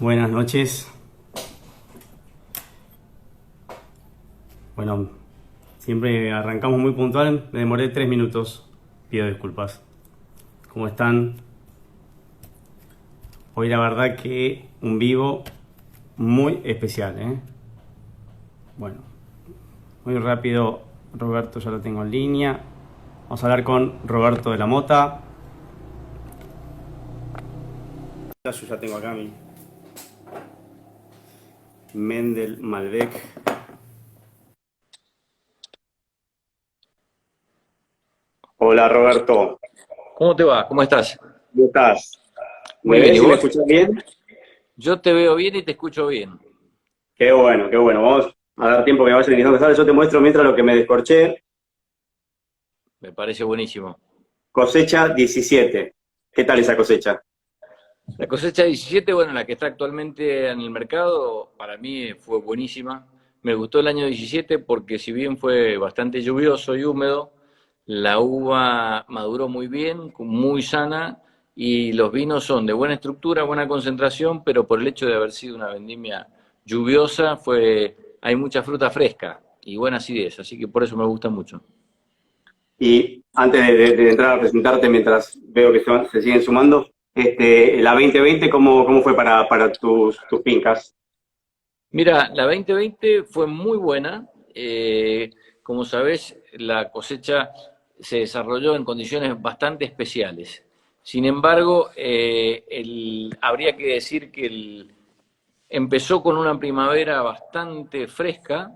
Buenas noches. Bueno, siempre arrancamos muy puntual. Me demoré 3 minutos. Pido disculpas. ¿Cómo están? Hoy la verdad que un vivo muy especial, ¿eh? Bueno, muy rápido. Roberto ya lo tengo en línea. Vamos a hablar con Roberto de la Mota. Yo ya tengo acá mi Mendel Malbec. Hola Roberto, ¿Cómo te va? ¿Cómo estás? ¿cómo estás? ¿Me Muy bien, ¿y ves y me vos? escuchas bien? Yo te veo bien y te escucho bien. Qué bueno, qué bueno. Vamos a dar tiempo que vaya iniciando. ¿Sabes? Yo te muestro mientras lo que me descorché. Me parece buenísimo. Cosecha 17. ¿Qué tal esa cosecha? La cosecha 17, bueno, la que está actualmente en el mercado, para mí fue buenísima. Me gustó el año 17 porque si bien fue bastante lluvioso y húmedo, la uva maduró muy bien, muy sana y los vinos son de buena estructura, buena concentración, pero por el hecho de haber sido una vendimia lluviosa, hay mucha fruta fresca y buena acidez, así que por eso me gusta mucho. Y antes de entrar a presentarte, mientras veo que se siguen sumando, la 2020, ¿cómo fue para tus fincas? Mira, la 2020 fue muy buena. Como sabés, la cosecha se desarrolló en condiciones bastante especiales. Sin embargo, habría que decir que empezó con una primavera bastante fresca.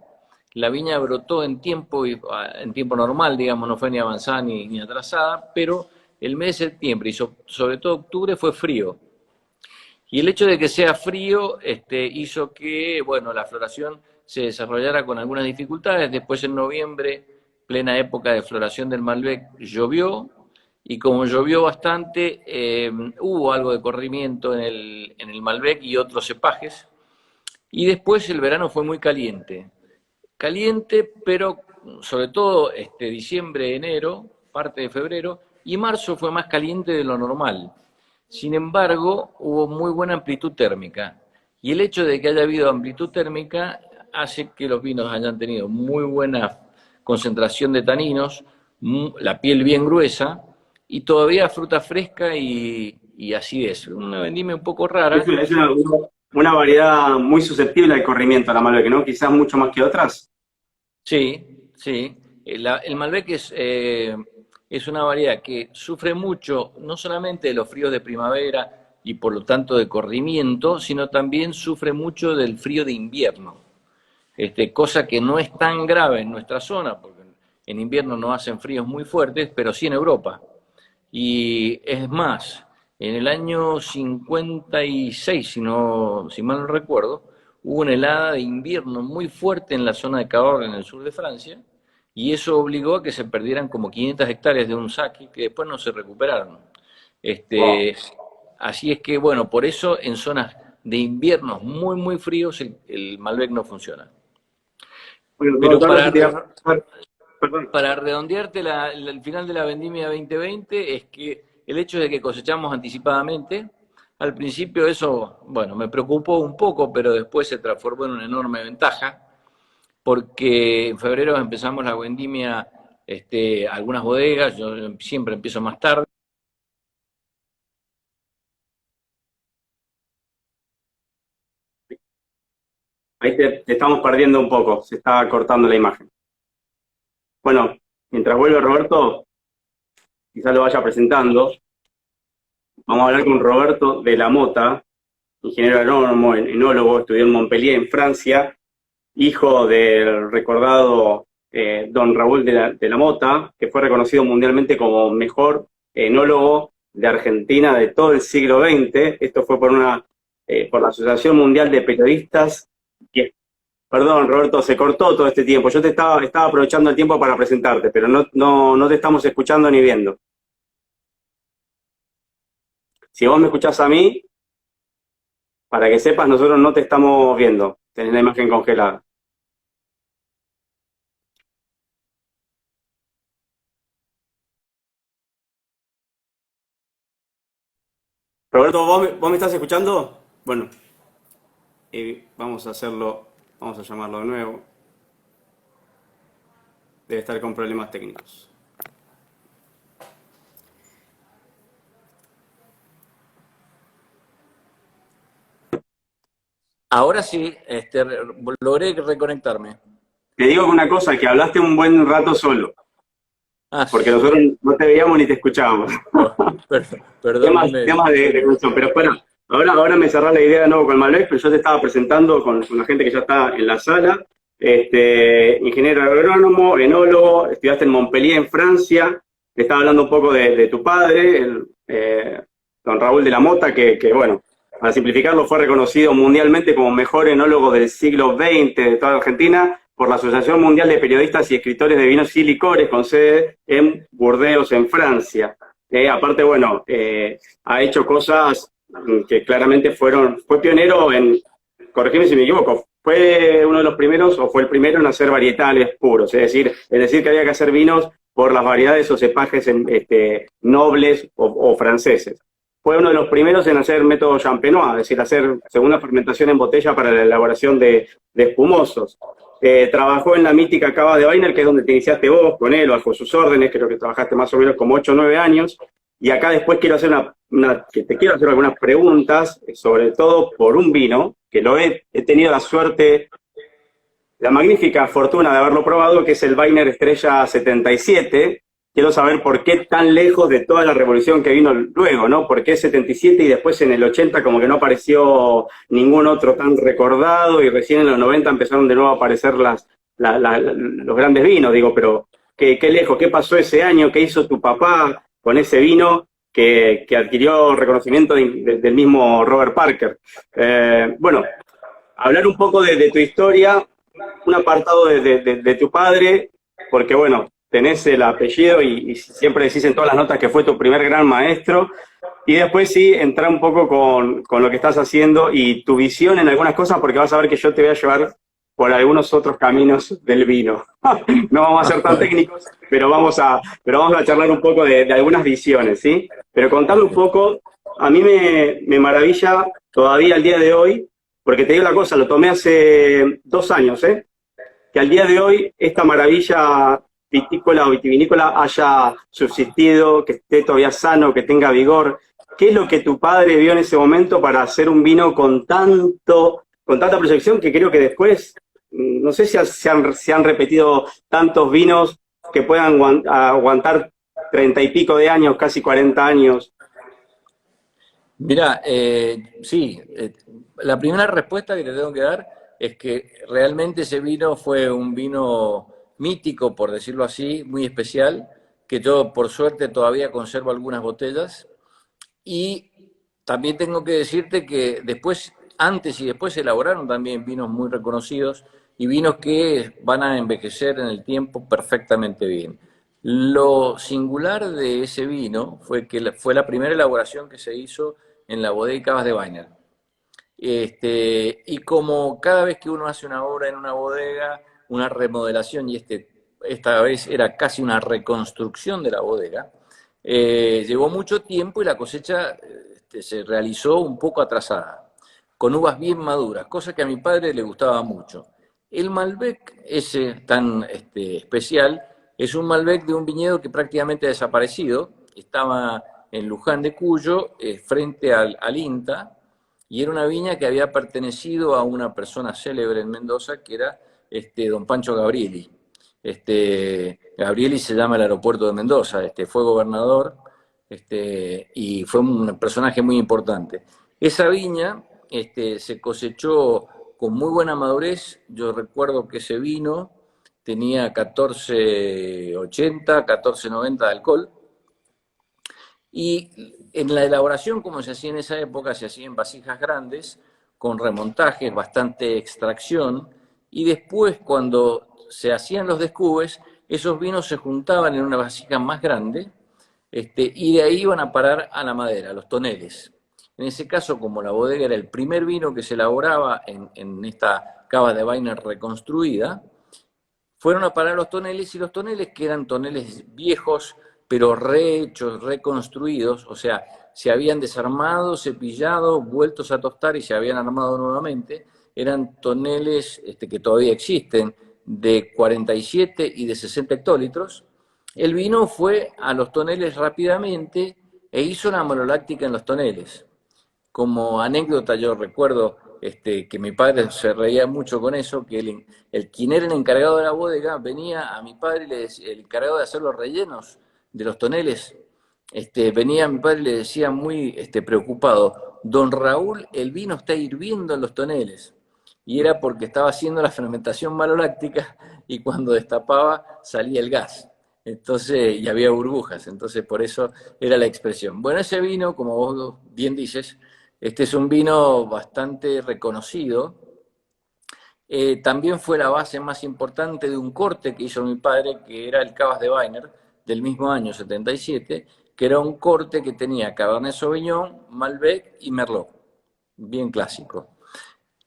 La viña brotó en tiempo, en tiempo normal, digamos, no fue ni avanzada ni atrasada, pero el mes de septiembre y sobre todo octubre fue frío. Y el hecho de que sea frío hizo que, bueno, la floración se desarrollara con algunas dificultades. Después en noviembre, plena época de floración del Malbec, llovió y como llovió bastante, hubo algo de corrimiento en el Malbec y otros cepajes. Y después el verano fue muy caliente. Caliente, pero sobre todo diciembre, enero, parte de febrero, y marzo fue más caliente de lo normal. Sin embargo, hubo muy buena amplitud térmica. Y el hecho de que haya habido amplitud térmica hace que los vinos hayan tenido muy buena concentración de taninos, la piel bien gruesa y todavía fruta fresca y acidez. Una vendimia un poco Es rara. una, es una- una variedad muy susceptible al corrimiento, la Malbec, ¿no? Quizás mucho más que otras. Sí, sí. El Malbec es una variedad que sufre mucho, no solamente de los fríos de primavera y por lo tanto de corrimiento, sino también sufre mucho del frío de invierno. Cosa que no es tan grave en nuestra zona, porque en invierno no hacen fríos muy fuertes, pero sí en Europa. Y es más, en el año 56, si mal no recuerdo, hubo una helada de invierno muy fuerte en la zona de Cahors, en el sur de Francia, y eso obligó a que se perdieran como 500 hectáreas de un saque que después no se recuperaron. Wow. Este, Así es que, bueno, por eso en zonas de inviernos muy, muy fríos el Malbec no funciona. Bueno, Pero Roberto, algo que te iba a preguntar, perdón. para redondearte el final de la vendimia 2020 es que el hecho de que cosechamos anticipadamente, al principio eso, bueno, me preocupó un poco, pero después se transformó en una enorme ventaja, porque en febrero empezamos la vendimia, algunas bodegas, yo siempre empiezo más tarde. Ahí te estamos perdiendo un poco, se está cortando la imagen. Bueno, mientras vuelve Roberto, quizás lo vaya presentando. Vamos a hablar con Roberto de la Mota, ingeniero agrónomo, enólogo, estudió en Montpellier, en Francia, hijo del recordado don Raúl de la Mota, que fue reconocido mundialmente como mejor enólogo de Argentina de todo el siglo XX. Esto fue por la Asociación Mundial de Periodistas. Perdón, Roberto, se cortó todo este tiempo. Yo estaba aprovechando el tiempo para presentarte, pero no te estamos escuchando ni viendo. Si vos me escuchás a mí, para que sepas, nosotros no te estamos viendo. Tenés la imagen congelada. Roberto, ¿vos me estás escuchando? Bueno, y vamos a hacerlo, vamos a llamarlo de nuevo. Debe estar con problemas técnicos. Ahora sí, logré reconectarme. Te digo una cosa, que hablaste un buen rato solo, Ah, porque sí. nosotros no te veíamos ni te escuchábamos. Perdón, Temas de conexión, pero espera, ahora me cerrás la idea de nuevo con Malbec, pero yo te estaba presentando con la gente que ya está en la sala. Ingeniero agrónomo, enólogo, estudiaste en Montpellier, en Francia. Te estaba hablando un poco de tu padre, don Raúl de la Mota, que, bueno, para simplificarlo, fue reconocido mundialmente como mejor enólogo del siglo XX de toda Argentina por la Asociación Mundial de Periodistas y Escritores de Vinos y Licores, con sede en Burdeos, en Francia. Aparte, bueno, ha hecho cosas que claramente fue pionero en, corregime si me equivoco, fue uno de los primeros o fue el primero en hacer varietales puros, es decir que había que hacer vinos por las variedades o cepajes nobles o franceses. Fue uno de los primeros en hacer método champenois, es decir, hacer segunda fermentación en botella para la elaboración de espumosos. Trabajó en la mítica cava de Weiner, que es donde te iniciaste vos, con él, bajo sus órdenes, creo que trabajaste más o menos como 8 o 9 años, y acá después quiero hacer que te quiero hacer algunas preguntas, sobre todo por un vino, que he tenido la suerte, la magnífica fortuna de haberlo probado, que es el Weiner Estrella 77. Quiero saber por qué tan lejos de toda la revolución que vino luego, ¿no? ¿Por qué 77 y después en el 80 como que no apareció ningún otro tan recordado y recién en los 90 empezaron de nuevo a aparecer los grandes vinos? Digo, pero qué lejos, ¿qué pasó ese año? ¿Qué hizo tu papá con ese vino que adquirió reconocimiento del mismo Robert Parker? Bueno, hablar un poco de tu historia, un apartado de tu padre, porque bueno, tenés el apellido y siempre decís en todas las notas que fue tu primer gran maestro, y después sí, entrar un poco con lo que estás haciendo y tu visión en algunas cosas, porque vas a ver que yo te voy a llevar por algunos otros caminos del vino. No vamos a ser tan técnicos, pero vamos a charlar un poco de algunas visiones, ¿sí? Pero contame un poco, a mí me maravilla todavía al día de hoy, porque te digo la cosa, lo tomé hace 2 años, que al día de hoy esta maravilla vitícola o vitivinícola haya subsistido, que esté todavía sano, que tenga vigor. ¿Qué es lo que tu padre vio en ese momento para hacer un vino con tanta proyección que creo que después, no sé si se han repetido tantos vinos que puedan aguantar 30 y pico de años, casi 40 años? Mira, sí, la primera respuesta que te tengo que dar es que realmente ese vino fue un vino mítico, por decirlo así, muy especial, que yo por suerte todavía conservo algunas botellas. Y también tengo que decirte que después, antes y después se elaboraron también vinos muy reconocidos y vinos que van a envejecer en el tiempo perfectamente bien. Lo singular de ese vino fue que fue la primera elaboración que se hizo en la bodega Cavas de Bañar. Y como cada vez que uno hace una obra en una bodega, una remodelación, y esta vez era casi una reconstrucción de la bodega, llevó mucho tiempo y la cosecha se realizó un poco atrasada, con uvas bien maduras, cosa que a mi padre le gustaba mucho. El Malbec, ese tan especial, es un Malbec de un viñedo que prácticamente ha desaparecido, estaba en Luján de Cuyo, frente al INTA, y era una viña que había pertenecido a una persona célebre en Mendoza, que era don Pancho Gabrieli. Gabrieli se llama el aeropuerto de Mendoza, fue gobernador y fue un personaje muy importante. Esa viña se cosechó con muy buena madurez. Yo recuerdo que ese vino tenía 14,80, 14,90 de alcohol. Y en la elaboración, como se hacía en esa época, se hacía en vasijas grandes, con remontajes, bastante extracción, y después cuando se hacían los descubes, esos vinos se juntaban en una vasija más grande, y de ahí iban a parar a la madera, a los toneles. En ese caso, como la bodega era el primer vino que se elaboraba en esta cava de Weiner reconstruida, fueron a parar los toneles, y los toneles, que eran toneles viejos, pero rehechos, reconstruidos, o sea, se habían desarmado, cepillado, vueltos a tostar y se habían armado nuevamente. Eran toneles que todavía existen, de 47 y de 60 hectólitros. El vino fue a los toneles rápidamente e hizo una maloláctica en los toneles. Como anécdota, yo recuerdo que mi padre se reía mucho con eso, que quien era el encargado de la bodega venía a mi padre y le decía, el encargado de hacer los rellenos de los toneles, venía a mi padre y le decía muy preocupado, don Raúl, el vino está hirviendo en los toneles. Y era porque estaba haciendo la fermentación maloláctica y cuando destapaba salía el gas. Entonces, y había burbujas, entonces por eso era la expresión. Bueno, ese vino, como vos bien dices, este es un vino bastante reconocido. También fue la base más importante de un corte que hizo mi padre, que era el Cavas de Weiner, del mismo año 77, que era un corte que tenía Cabernet Sauvignon, Malbec y Merlot, bien clásico.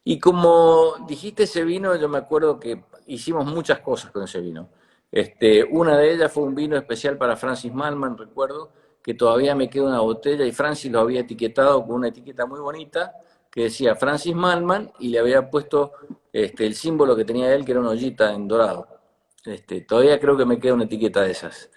Y como dijiste ese vino, yo me acuerdo que hicimos muchas cosas con ese vino. Una de ellas fue un vino especial para Francis Mallmann, recuerdo, que todavía me queda una botella y Francis lo había etiquetado con una etiqueta muy bonita que decía Francis Mallmann y le había puesto el símbolo que tenía él, que era una ollita en dorado. Todavía creo que me queda una etiqueta de esas.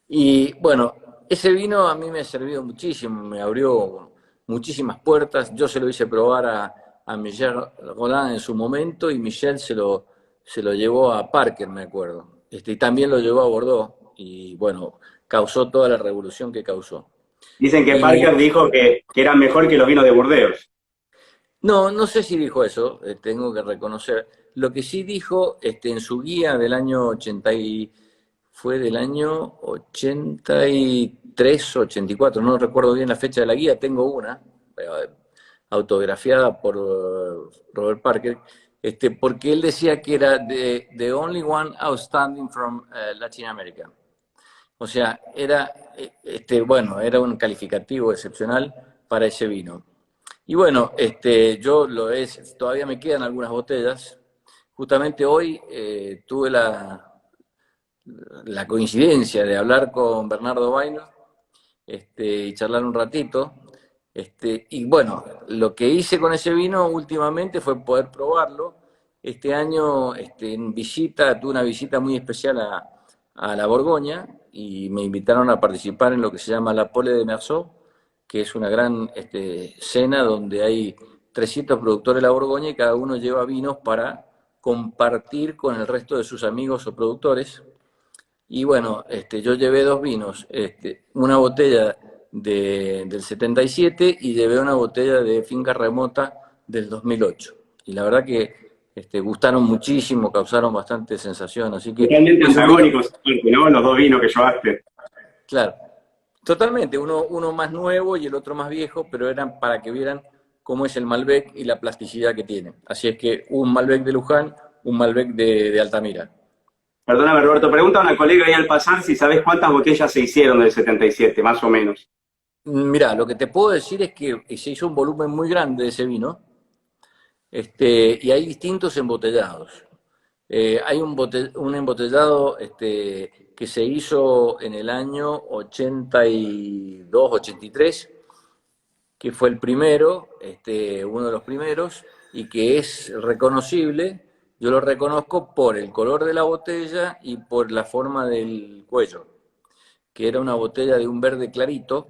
Y bueno, ese vino a mí me ha servido muchísimo, me abrió muchísimas puertas. Yo se lo hice probar a Michel Roland en su momento y Michel se lo llevó a Parker, me acuerdo. Y también lo llevó a Bordeaux y bueno, causó toda la revolución que causó. Dicen que Y Parker dijo que era mejor que los vinos de Burdeos. no, no sé si dijo eso, tengo que reconocer. Lo que sí dijo en su guía del año 80 fue del año 83, 84, no recuerdo bien la fecha de la guía, tengo una, autografiada por Robert Parker, porque él decía que era the only one outstanding from Latin America. O sea, bueno, era un calificativo excepcional para ese vino. Y bueno, todavía me quedan algunas botellas. Justamente hoy tuve la coincidencia de hablar con Bernardo Weiner y charlar un ratito. Y bueno, lo que hice con ese vino últimamente fue poder probarlo. Este año tuve una visita muy especial a la Borgoña y me invitaron a participar en lo que se llama la Pole de Meursault, que es una gran cena donde hay 300 productores de la Borgoña y cada uno lleva vinos para compartir con el resto de sus amigos o productores. Y bueno, yo llevé dos vinos, una botella del 77 y llevé una botella de Finca Remota del 2008. Y la verdad que gustaron muchísimo, causaron bastante sensación, así que Totalmente es un vino, antagónicos, ¿no? Los dos vinos que llevaste. claro, totalmente, uno más nuevo y el otro más viejo, pero eran para que vieran cómo es el Malbec y la plasticidad que tiene. Así es que un Malbec de Luján, un Malbec de Altamira. Perdóname, Roberto, pregunta a una colega ahí al pasar si sabes cuántas botellas se hicieron del 77, más o menos. Mirá, lo que te puedo decir es que se hizo un volumen muy grande de ese vino, y hay distintos embotellados. Hay un embotellado que se hizo en el año 82, 83, que fue el primero, uno de los primeros, y que es reconocible. Yo lo reconozco por el color de la botella y por la forma del cuello, que era una botella de un verde clarito,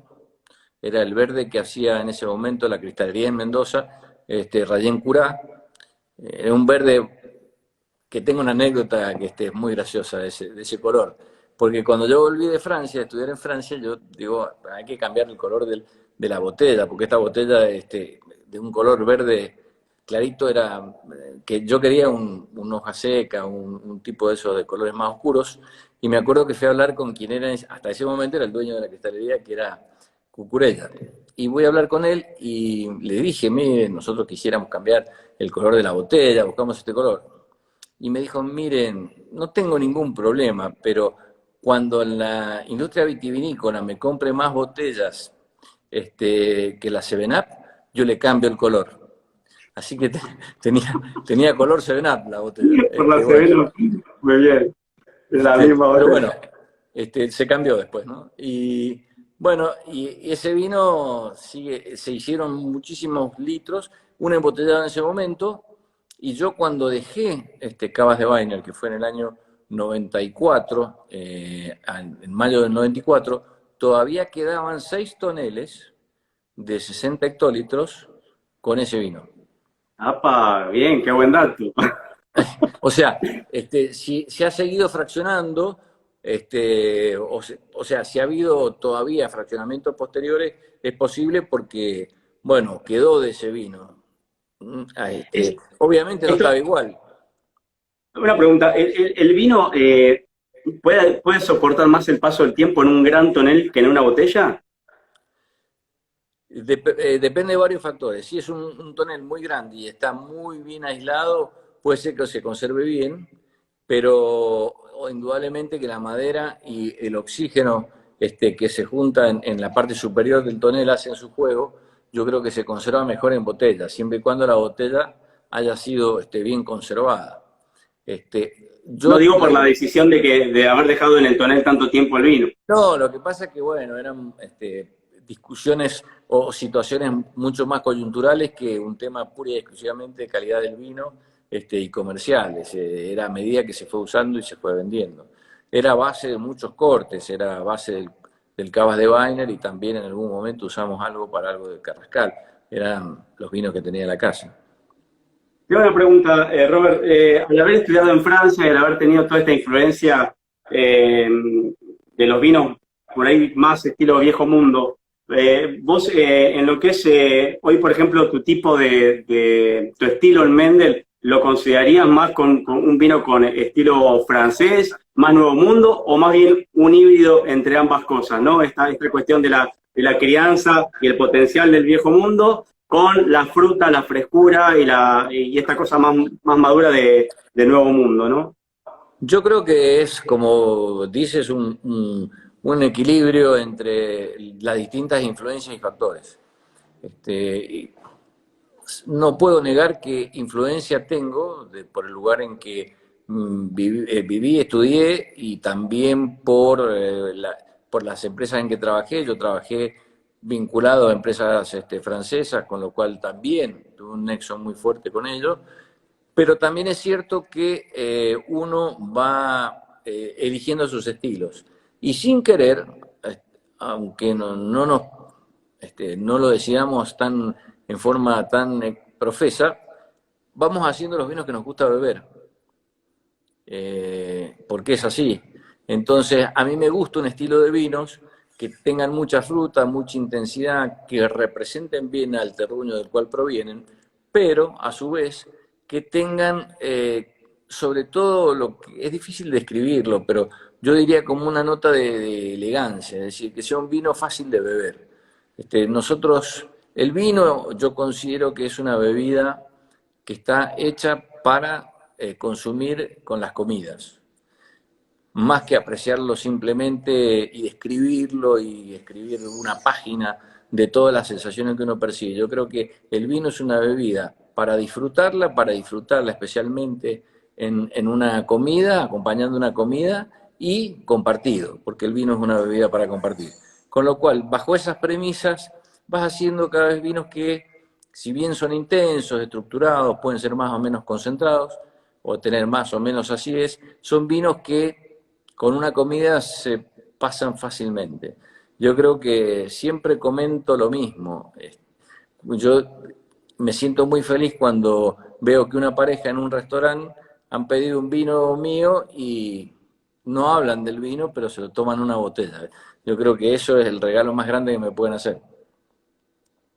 era el verde que hacía en ese momento la cristalería en Mendoza, Rayén Curá. Era un verde que tengo una anécdota que es muy graciosa de ese color, porque cuando yo volví de Francia, a estudiar en Francia, yo digo, hay que cambiar el color de la botella, porque esta botella de un color verde clarito era, que yo quería un hoja seca, un tipo de esos de colores más oscuros, y me acuerdo que fui a hablar con quien era, hasta ese momento era el dueño de la cristalería, que era Cucurella. Y voy a hablar con él y le dije, mire, nosotros quisiéramos cambiar el color de la botella, buscamos este color. Y me dijo, miren, no tengo ningún problema, pero cuando la industria vitivinícola me compre más botellas que la 7-Up, yo le cambio el color. Así que tenía color 7-Up la botella. Por la Bueno. Seveno, muy bien. Es la misma Pero bueno, botella. Se cambió después, ¿no? Y bueno, y ese vino se hicieron muchísimos litros, uno embotellado en ese momento, y yo cuando dejé Cavas de Weiner, que fue en el año 94, en mayo del 94, todavía quedaban 6 toneles de 60 hectolitros con ese vino. ¡Apa! Bien, qué buen dato. O sea, si se ha seguido fraccionando, o sea, si ha habido todavía fraccionamientos posteriores, es posible porque, bueno, quedó de ese vino. Obviamente no Esto, estaba igual. una pregunta, ¿el vino puede soportar más el paso del tiempo en un gran tonel que en una botella? Depende de varios factores. Si es un tonel muy grande y está muy bien aislado, puede ser que se conserve bien, pero indudablemente que la madera y el oxígeno que se junta en la parte superior del tonel hacen su juego. Yo creo que se conserva mejor en botella, siempre y cuando la botella haya sido bien conservada. No Yo digo por la tengo decisión de haber dejado en el tonel tanto tiempo el vino. No, lo que pasa es que, bueno, eran discusiones o situaciones mucho más coyunturales que un tema pura y exclusivamente de calidad del vino y comerciales. Era a medida que se fue usando y se fue vendiendo. Era base de muchos cortes, era base del Cavas de Weiner y también en algún momento usamos algo para algo de Carrascal. Eran los vinos que tenía la casa. Tengo una pregunta, Robert. Al haber estudiado en Francia y al haber tenido toda esta influencia eh, de los vinos por ahí más estilo viejo mundo, vos en lo que es hoy, por ejemplo, tu tipo tu estilo en Mendel, ¿lo considerarías más con un vino con estilo francés, más nuevo mundo, o más bien un híbrido entre ambas cosas, ¿no? Esta cuestión de la crianza y el potencial del viejo mundo con la fruta, la frescura y esta cosa más madura de Nuevo Mundo, ¿no? Yo creo que es, como dices, un equilibrio entre las distintas influencias y factores. Y no puedo negar que influencia tengo por el lugar en que viví, estudié y también por las empresas en que trabajé. Yo trabajé vinculado a empresas francesas, con lo cual también tuve un nexo muy fuerte con ellos. Pero también es cierto que uno va eligiendo sus estilos. Y sin querer, aunque no lo decidamos en forma tan profesa, vamos haciendo los vinos que nos gusta beber. Porque es así. Entonces, a mí me gusta un estilo de vinos que tengan mucha fruta, mucha intensidad, que representen bien al terruño del cual provienen, pero a su vez que tengan, sobre todo, lo que es difícil describirlo, pero yo diría como una nota de elegancia, es decir, que sea un vino fácil de beber. El vino yo considero que es una bebida que está hecha para consumir con las comidas, más que apreciarlo simplemente y describirlo y escribir una página de todas las sensaciones que uno percibe. Yo creo que el vino es una bebida para disfrutarla especialmente en una comida, acompañando una comida y compartido, porque el vino es una bebida para compartir. Con lo cual, bajo esas premisas, vas haciendo cada vez vinos que, si bien son intensos, estructurados, pueden ser más o menos concentrados, o tener más o menos acidez, son vinos que con una comida se pasan fácilmente. Yo creo que siempre comento lo mismo. Yo me siento muy feliz cuando veo que una pareja en un restaurante han pedido un vino mío y no hablan del vino, pero se lo toman una botella. Yo creo que eso es el regalo más grande que me pueden hacer.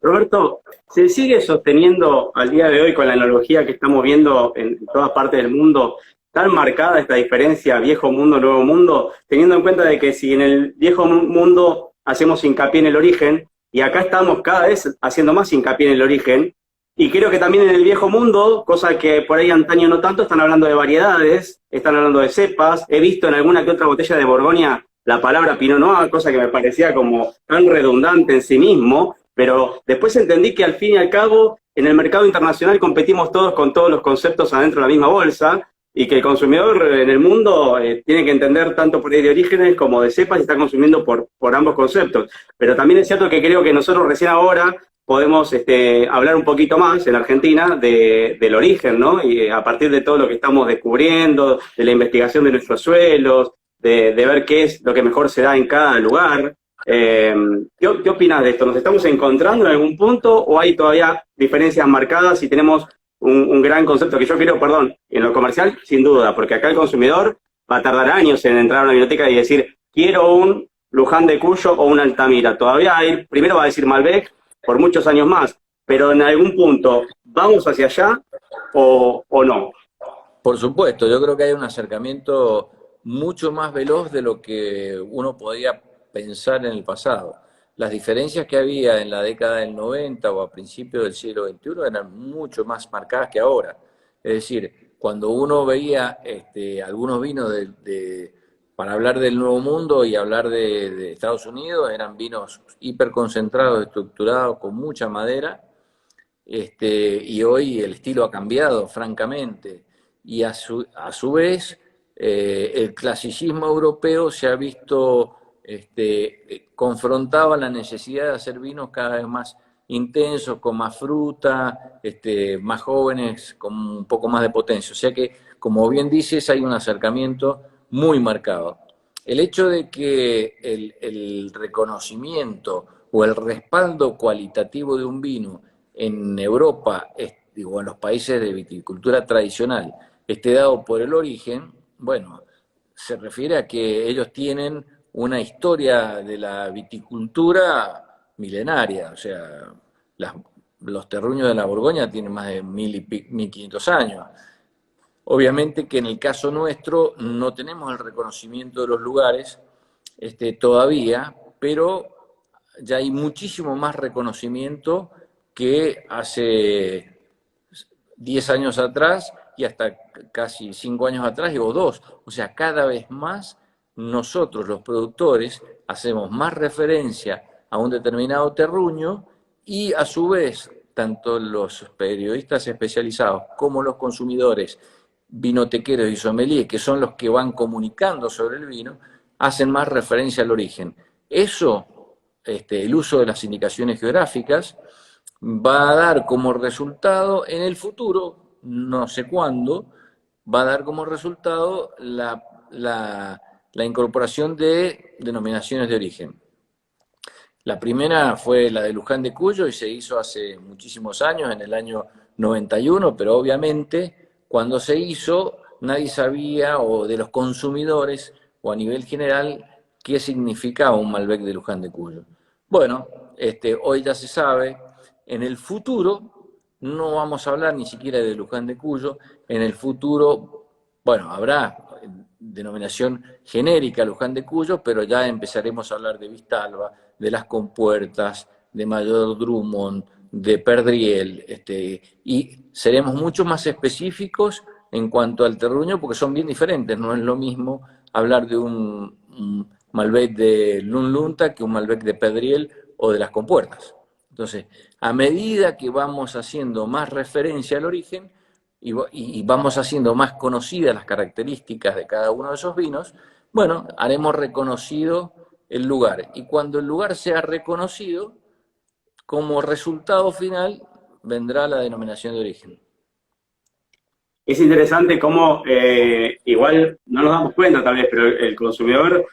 Roberto, ¿se sigue sosteniendo al día de hoy con la analogía que estamos viendo en todas partes del mundo, tan marcada esta diferencia viejo mundo, nuevo mundo, teniendo en cuenta de que si en el viejo mundo hacemos hincapié en el origen, y acá estamos cada vez haciendo más hincapié en el origen, y creo que también en el viejo mundo, cosa que por ahí antaño no tanto, están hablando de variedades, están hablando de cepas, he visto en alguna que otra botella de Borgoña la palabra Pinot Noir, cosa que me parecía como tan redundante en sí mismo, pero después entendí que al fin y al cabo en el mercado internacional competimos todos con todos los conceptos adentro de la misma bolsa, y que el consumidor en el mundo tiene que entender tanto por ahí de orígenes como de cepas y está consumiendo por ambos conceptos. Pero también es cierto que creo que nosotros recién ahora podemos hablar un poquito más en Argentina del origen, ¿no? Y a partir de todo lo que estamos descubriendo, de la investigación de nuestros suelos, de ver qué es lo que mejor se da en cada lugar. ¿Qué opinas de esto? ¿Nos estamos encontrando en algún punto o hay todavía diferencias marcadas y tenemos un gran concepto que yo creo, perdón, en lo comercial, sin duda, porque acá el consumidor va a tardar años en entrar a una biblioteca y decir, quiero un Luján de Cuyo o un Altamira. Todavía hay, primero va a decir Malbec por muchos años más, pero en algún punto, ¿vamos hacia allá o no? Por supuesto, yo creo que hay un acercamiento mucho más veloz de lo que uno podía pensar en el pasado. Las diferencias que había en la década del 90 o a principios del siglo XXI eran mucho más marcadas que ahora. Es decir, cuando uno veía algunos vinos para hablar del Nuevo Mundo y hablar de Estados Unidos, eran vinos hiperconcentrados, estructurados, con mucha madera, y hoy el estilo ha cambiado, francamente. Y a su vez, el clasicismo europeo se ha visto confrontado a la necesidad de hacer vinos cada vez más intensos, con más fruta, más jóvenes, con un poco más de potencia. O sea que, como bien dices, hay un acercamiento muy marcado. El hecho de que el reconocimiento o el respaldo cualitativo de un vino en Europa, o en los países de viticultura tradicional, esté dado por el origen, bueno, se refiere a que ellos tienen una historia de la viticultura milenaria, o sea, los terruños de la Borgoña tienen más de 1500 años. Obviamente que en el caso nuestro no tenemos el reconocimiento de los lugares todavía, pero ya hay muchísimo más reconocimiento que hace 10 años atrás y hasta casi 5 años atrás o 2. O sea, cada vez más nosotros los productores hacemos más referencia a un determinado terruño y a su vez tanto los periodistas especializados como los consumidores vinotequeros y sommeliers, que son los que van comunicando sobre el vino, hacen más referencia al origen. Eso, el uso de las indicaciones geográficas, va a dar como resultado en el futuro, no sé cuándo, va a dar como resultado la incorporación de denominaciones de origen. La primera fue la de Luján de Cuyo y se hizo hace muchísimos años, en el año 91, pero obviamente cuando se hizo nadie sabía, o de los consumidores o a nivel general, qué significaba un Malbec de Luján de Cuyo. Bueno, hoy ya se sabe. En el futuro no vamos a hablar ni siquiera de Luján de Cuyo. En el futuro, bueno, habrá denominación genérica Luján de Cuyo, pero ya empezaremos a hablar de Vistalba, de Las Compuertas, de Mayor Drummond, de Perdriel, y seremos mucho más específicos en cuanto al terruño, porque son bien diferentes. No es lo mismo hablar de un Malbec de Lunlunta que un Malbec de Perdriel o de Las Compuertas. Entonces, a medida que vamos haciendo más referencia al origen y vamos haciendo más conocidas las características de cada uno de esos vinos, bueno, haremos reconocido el lugar. Y cuando el lugar sea reconocido, como resultado final vendrá la denominación de origen. Es interesante cómo, igual no nos damos cuenta tal vez, pero el consumidor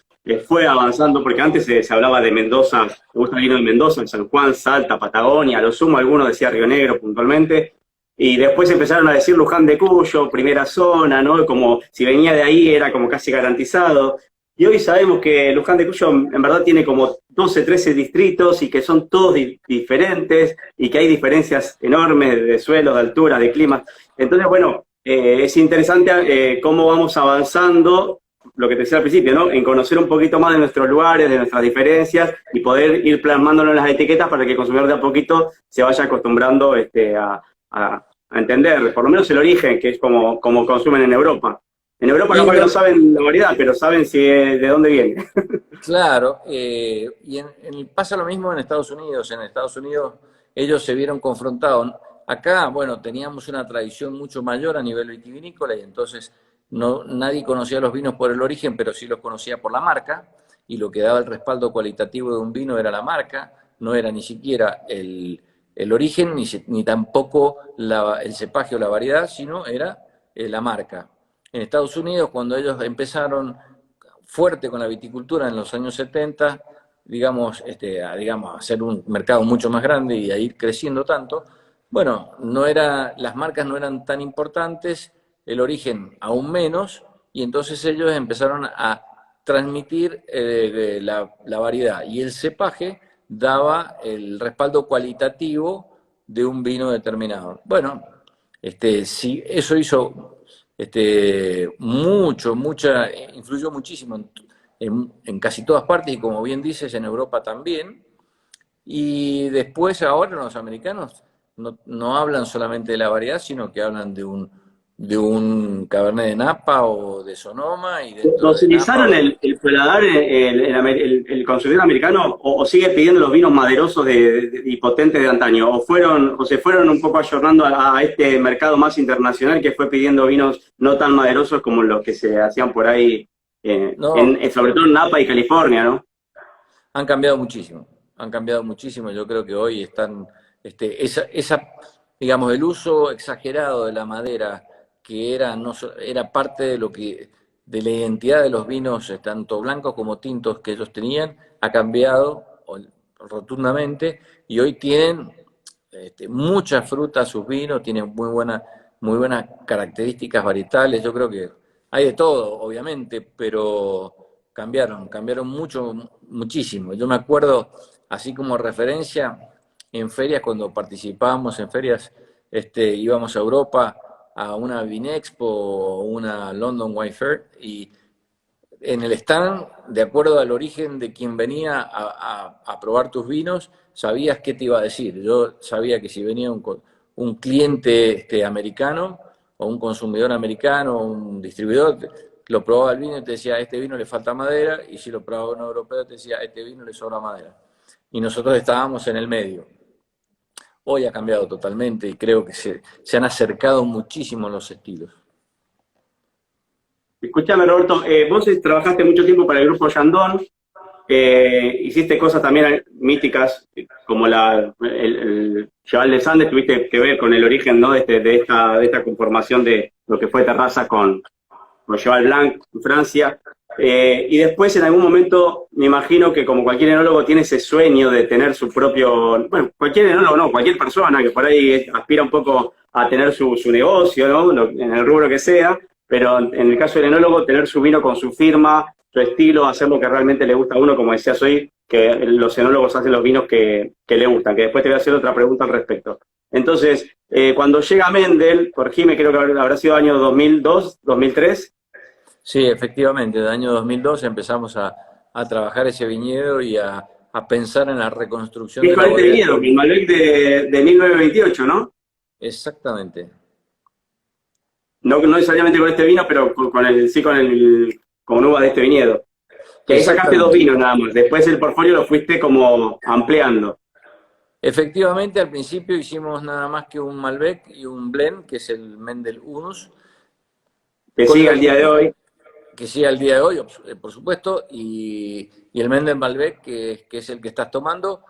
fue avanzando, porque antes se hablaba de Mendoza, me gusta el vino de Mendoza, en San Juan, Salta, Patagonia, a lo sumo algunos decía Río Negro puntualmente, y después empezaron a decir Luján de Cuyo, primera zona, ¿no? Como si venía de ahí era como casi garantizado. Y hoy sabemos que Luján de Cuyo en verdad tiene como 12, 13 distritos y que son todos diferentes y que hay diferencias enormes de suelo, de altura, de clima. Entonces, bueno, es interesante cómo vamos avanzando, lo que te decía al principio, ¿no? En conocer un poquito más de nuestros lugares, de nuestras diferencias y poder ir plasmándolo en las etiquetas para que el consumidor de a poquito se vaya acostumbrando a entender, por lo menos el origen, que es como consumen en Europa. En Europa capaz que no saben la variedad, pero saben de dónde viene. Claro, pasa lo mismo en Estados Unidos. En Estados Unidos ellos se vieron confrontados. Acá, bueno, teníamos una tradición mucho mayor a nivel vitivinícola y entonces no, nadie conocía los vinos por el origen, pero sí los conocía por la marca, y lo que daba el respaldo cualitativo de un vino era la marca, no era ni siquiera el origen, ni tampoco el cepaje o la variedad, sino era la marca. En Estados Unidos, cuando ellos empezaron fuerte con la viticultura en los años 70, digamos, a hacer un mercado mucho más grande y a ir creciendo tanto, bueno, las marcas no eran tan importantes, el origen aún menos, y entonces ellos empezaron a transmitir la variedad, y el cepaje daba el respaldo cualitativo de un vino determinado. Bueno, sí, eso hizo influyó muchísimo en casi todas partes, y como bien dices, en Europa también. Y después ahora los americanos no hablan solamente de la variedad, sino que hablan de un Cabernet de Napa o de Sonoma, y dentro de Napa ¿Docilizaron el paladar el consumidor americano o sigue pidiendo los vinos maderosos y potentes de antaño? ¿O se fueron un poco ayornando a este mercado más internacional que fue pidiendo vinos no tan maderosos como los que se hacían por ahí, no, sobre todo en Napa y California, ¿no? han cambiado muchísimo, han cambiado muchísimo. Yo creo que hoy están, digamos, el uso exagerado de la madera, que era, no, era parte de la identidad de los vinos, tanto blancos como tintos que ellos tenían, ha cambiado rotundamente, y hoy tienen mucha fruta sus vinos, tienen muy buenas características varietales. Yo creo que hay de todo, obviamente, pero cambiaron muchísimo. Yo me acuerdo, así como referencia, en ferias, cuando participábamos en ferias, íbamos a Europa a una Vinexpo o una London Wine Fair, y en el stand, de acuerdo al origen de quien venía a probar tus vinos, sabías qué te iba a decir. Yo sabía que si venía un cliente americano, o un consumidor americano, o un distribuidor, lo probaba el vino y te decía, a este vino le falta madera, y si lo probaba un europeo te decía, a este vino le sobra madera. Y nosotros estábamos en el medio. Hoy ha cambiado totalmente, y creo que se han acercado muchísimo los estilos. Escúchame, Roberto, vos trabajaste mucho tiempo para el grupo Yandón, hiciste cosas también míticas, como el Cheval de Sande, tuviste que ver con el origen, ¿no? de esta conformación de lo que fue Terraza con Cheval Blanc en Francia. Y después, en algún momento, me imagino que como cualquier enólogo tiene ese sueño de tener su propio, bueno, cualquier enólogo no, cualquier persona que por ahí aspira un poco a tener su negocio, ¿no? En el rubro que sea, pero en el caso del enólogo, tener su vino con su firma, su estilo, hacer lo que realmente le gusta a uno, como decías hoy, que los enólogos hacen los vinos que le gustan, que después te voy a hacer otra pregunta al respecto. Entonces, cuando llega Mendel, corregime, creo que habrá sido año 2002, 2003. Sí, efectivamente, en el año 2002 empezamos a trabajar ese viñedo y a pensar en la reconstrucción Es de con la este bodega. viñedo, el Malbec de 1928, ¿no? Exactamente. No necesariamente con este vino, pero con uvas de este viñedo. Que ahí sacaste dos Exactamente. vinos nada más. Después el portfolio lo fuiste como ampliando. Efectivamente, al principio hicimos nada más que un Malbec y un blend, que es el Mendel Unus, Que con el sigue al día de objetivo, hoy. que sí al día de hoy, por supuesto, y el Mendel Malbec, que es el que estás tomando.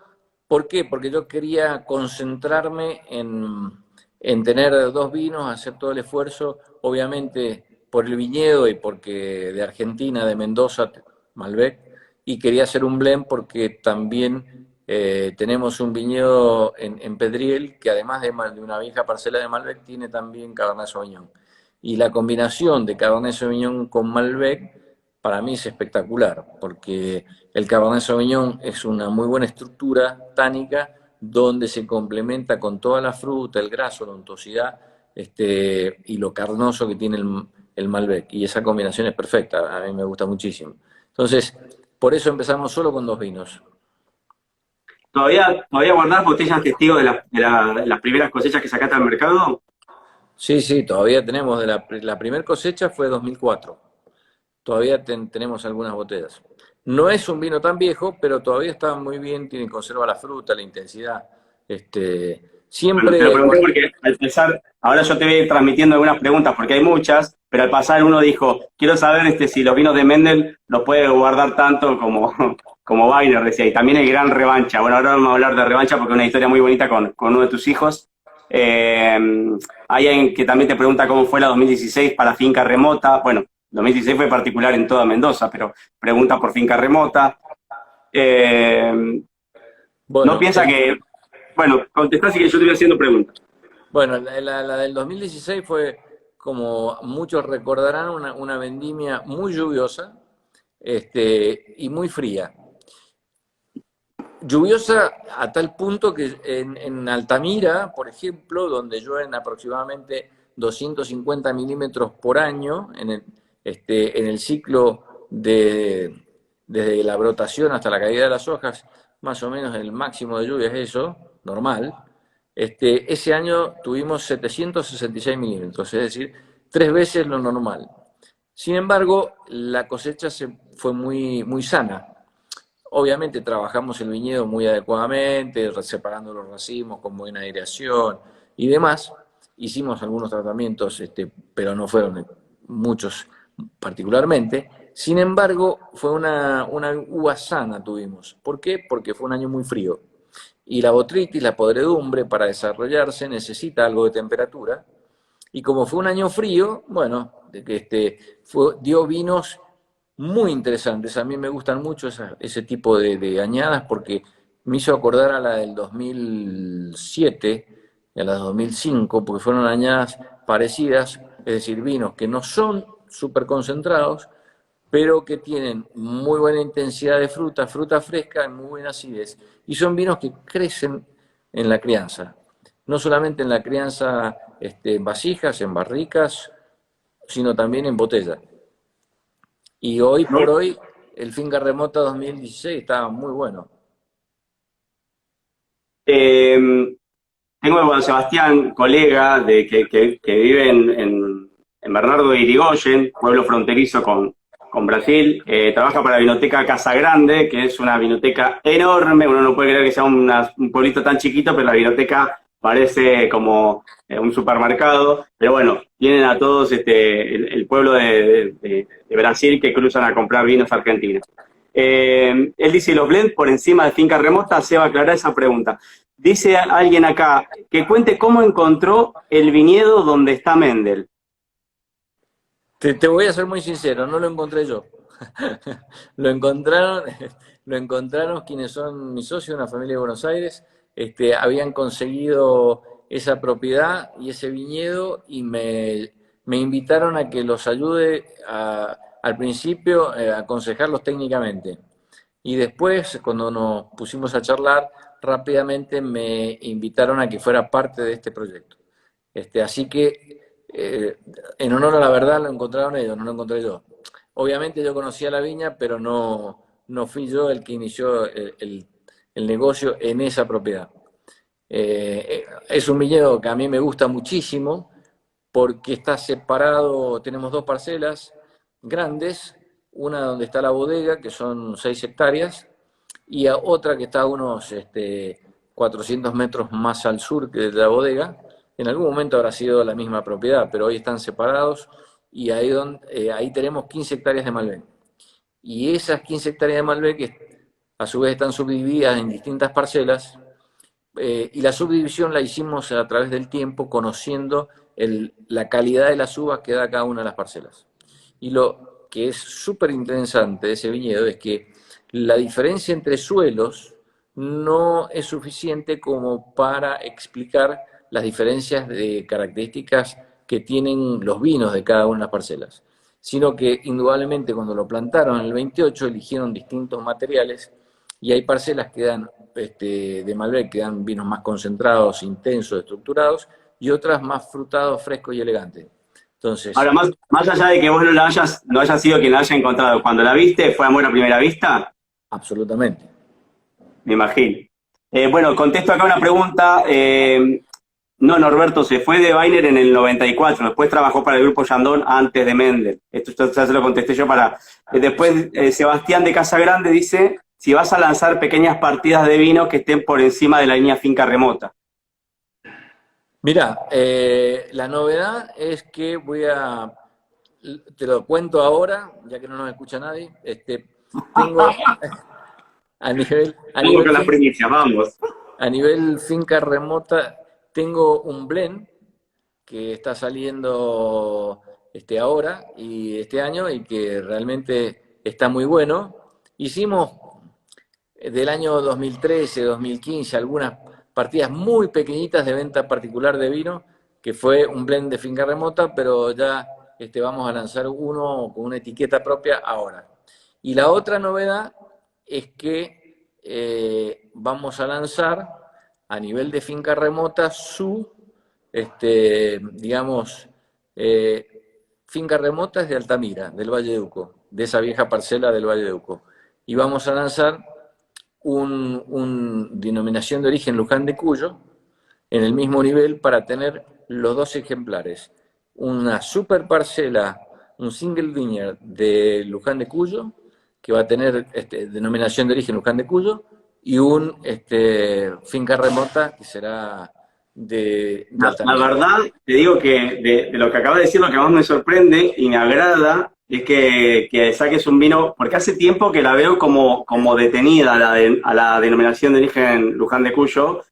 ¿Por qué? Porque yo quería concentrarme en tener dos vinos, hacer todo el esfuerzo, obviamente por el viñedo y porque de Argentina, de Mendoza, Malbec, y quería hacer un blend porque también tenemos un viñedo en Pedriel, que además de una vieja parcela de Malbec, tiene también Cabernet Sauvignon. Y la combinación de Cabernet Sauvignon con Malbec para mí es espectacular, porque el Cabernet Sauvignon es una muy buena estructura tánica, donde se complementa con toda la fruta, el graso, la untuosidad, y lo carnoso que tiene el Malbec. Y esa combinación es perfecta, a mí me gusta muchísimo. Entonces, por eso empezamos solo con dos vinos. ¿Todavía guardás botellas testigos de las primeras cosechas que sacaste al mercado? Sí, sí, todavía tenemos, la primera cosecha fue 2004. Todavía tenemos algunas botellas. No es un vino tan viejo, pero todavía está muy bien, conserva la fruta, la intensidad. Bueno, te Siempre, lo pregunté porque al pasar, ahora yo te voy a ir transmitiendo algunas preguntas porque hay muchas, pero al pasar uno dijo, quiero saber si los vinos de Mendel los puede guardar tanto como, como Wagner, decía, y también hay gran revancha. Bueno, ahora vamos a hablar de revancha porque es una historia muy bonita con uno de tus hijos. Eh, Hay alguien que también te pregunta cómo fue la 2016 para Finca Remota. Bueno, 2016 fue particular en toda Mendoza, pero pregunta por Finca Remota. Eh, no bueno, piensa que, bueno, contestá así que yo te voy haciendo preguntas. bueno, la del 2016 fue, como muchos recordarán, una vendimia muy lluviosa, y muy fría. Lluviosa a tal punto que en Altamira, por ejemplo, donde llueven aproximadamente 250 milímetros por año en el ciclo desde la brotación hasta la caída de las hojas, más o menos el máximo de lluvia es eso, normal. Ese año tuvimos 766 milímetros, es decir, 3 veces lo normal. Sin embargo, la cosecha fue muy sana. Obviamente trabajamos el viñedo muy adecuadamente, separando los racimos con buena aireación y demás. Hicimos algunos tratamientos, pero no fueron muchos particularmente. Sin embargo, fue una uva sana tuvimos. ¿Por qué? Porque fue un año muy frío. Y la botrytis, la podredumbre, para desarrollarse necesita algo de temperatura. Y como fue un año frío, bueno, dio vinos muy interesantes. A mí me gustan mucho ese tipo de añadas porque me hizo acordar a la del 2007 y a la del 2005, porque fueron añadas parecidas, es decir, vinos que no son súper concentrados, pero que tienen muy buena intensidad de fruta, fruta fresca y muy buena acidez. Y son vinos que crecen en la crianza, no solamente en la crianza en vasijas, en barricas, sino también en botella. Y hoy por hoy, el Finca Remota 2016 está muy bueno. Eh, Tengo a Juan Sebastián, colega que vive en Bernardo de Irigoyen, pueblo fronterizo con Brasil. Trabaja para la Vinoteca Casa Grande, que es una vinoteca enorme. Uno no puede creer que sea un pueblito tan chiquito, pero la vinoteca parece como un supermercado. Pero bueno, tienen a todos el pueblo de Brasil que cruzan a comprar vinos argentinos. Él dice, los blend por encima de Finca Remota, se va a aclarar esa pregunta. Dice alguien acá que cuente cómo encontró el viñedo donde está Mendel. Te voy a ser muy sincero, no lo encontré yo. Lo encontraron, lo encontraron quienes son mis socios, una familia de Buenos Aires. Habían conseguido esa propiedad y ese viñedo y me invitaron a que los ayude al principio a aconsejarlos técnicamente. Y después, cuando nos pusimos a charlar, rápidamente me invitaron a que fuera parte de este proyecto. Así que, en honor a la verdad, lo encontraron ellos, no lo encontré yo. Obviamente yo conocía la viña, pero no fui yo el que inició el negocio en esa propiedad. Es un viñedo que a mí me gusta muchísimo porque está separado, tenemos 2 parcelas grandes, una donde está la bodega, que son 6 hectáreas, y a otra que está a unos 400 metros más al sur que de la bodega. En algún momento habrá sido la misma propiedad, pero hoy están separados y ahí tenemos 15 hectáreas de Malbec. Y esas 15 hectáreas de Malbec a su vez están subdivididas en distintas parcelas, y la subdivisión la hicimos a través del tiempo conociendo la calidad de las uvas que da cada una de las parcelas. Y lo que es súper interesante de ese viñedo es que la diferencia entre suelos no es suficiente como para explicar las diferencias de características que tienen los vinos de cada una de las parcelas, sino que indudablemente cuando lo plantaron en el 28 eligieron distintos materiales y hay parcelas que dan de Malbec que dan vinos más concentrados, intensos, estructurados, y otras más frutados, frescos y elegantes. Entonces, Ahora, más allá de que vos no hayas sido quien la haya encontrado, cuando la viste, ¿fue amor a primera vista? absolutamente. Me imagino. Bueno, contesto acá una pregunta. No, Norberto se fue de Weiner en el 94, después trabajó para el grupo Yandón antes de Mendel. Esto ya se lo contesté yo para... después, Sebastián de Casa Grande dice, si vas a lanzar pequeñas partidas de vino que estén por encima de la línea Finca Remota. Mira, la novedad es que te lo cuento ahora, ya que no nos escucha nadie, tengo a Vamos nivel con las primicias, vamos. a nivel finca remota, tengo un blend que está saliendo ahora y este año y que realmente está muy bueno. Hicimos del año 2013, 2015 algunas partidas muy pequeñitas de venta particular de vino, que fue un blend de finca remota, pero ya vamos a lanzar uno con una etiqueta propia ahora. Y la otra novedad es que vamos a lanzar a nivel de finca remota digamos, finca remota es de Altamira, del Valle de Uco, de esa vieja parcela del Valle de Uco. Y vamos a lanzar un denominación de origen Luján de Cuyo en el mismo nivel para tener los dos ejemplares. Una super parcela, un single vineyard de Luján de Cuyo, que va a tener denominación de origen Luján de Cuyo, y un finca remota que será de La Altamira. verdad, te digo que de lo que acabas de decir, lo que más me sorprende y me agrada es que saques un vino, porque hace tiempo que la veo como detenida a la denominación de origen Luján de Cuyo,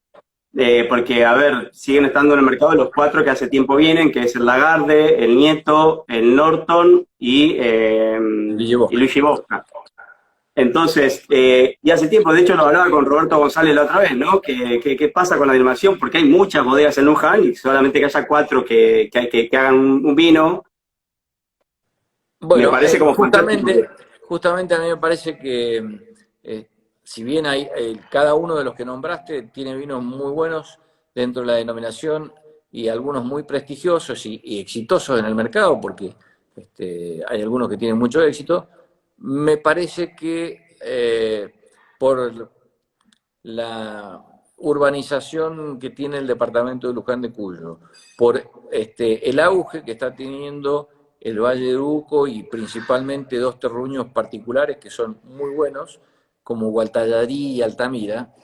porque, a ver, siguen estando en el mercado los cuatro que hace tiempo vienen, que es el Lagarde, el Nieto, el Norton Ville y Bosca. Luigi Bosca. Entonces, y hace tiempo, de hecho lo hablaba con Roberto González la otra vez, ¿no? ¿Qué pasa con la denominación? Porque hay muchas bodegas en Luján y solamente que haya cuatro que hagan un vino, me Bueno, parece como fantástico. justamente a mí me parece que si bien cada uno de los que nombraste tiene vinos muy buenos dentro de la denominación y algunos muy prestigiosos y exitosos en el mercado, porque hay algunos que tienen mucho éxito, me parece que por la urbanización que tiene el departamento de Luján de Cuyo, por el auge que está teniendo el Valle de Uco y principalmente dos terruños particulares que son muy buenos, como Gualtallarí y Altamira,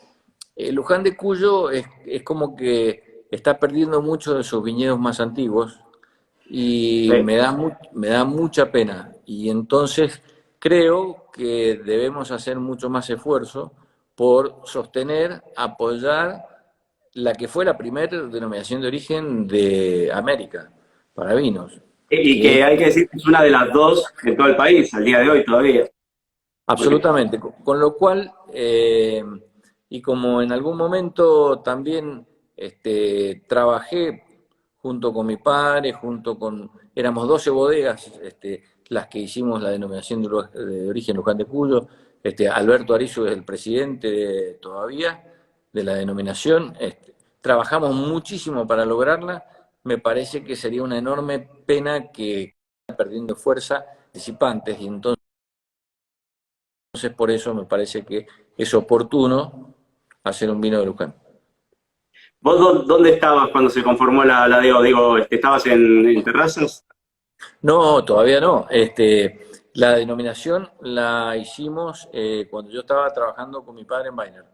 Luján de Cuyo es como que está perdiendo muchos de sus viñedos más antiguos y Sí. me da mucha pena. Y entonces creo que debemos hacer mucho más esfuerzo por sostener, apoyar la que fue la primera denominación de origen de América para vinos, Y que que es hay que decir que es una de las dos en todo el país, al día de hoy todavía. Porque, absolutamente. Con lo cual, y como en algún momento también trabajé junto con mi padre, éramos 12 bodegas las que hicimos la denominación de origen Luján de Cuyo. Alberto Arizo es el presidente todavía de la denominación. Trabajamos muchísimo para lograrla. Me parece que sería una enorme pena que esté perdiendo fuerza participantes y entonces por eso me parece que es oportuno hacer un vino de Luján. ¿vos dónde estabas cuando se conformó la DO? Digo, ¿estabas en Terrazas? No, todavía no. La denominación la hicimos cuando yo estaba trabajando con mi padre en Weiner.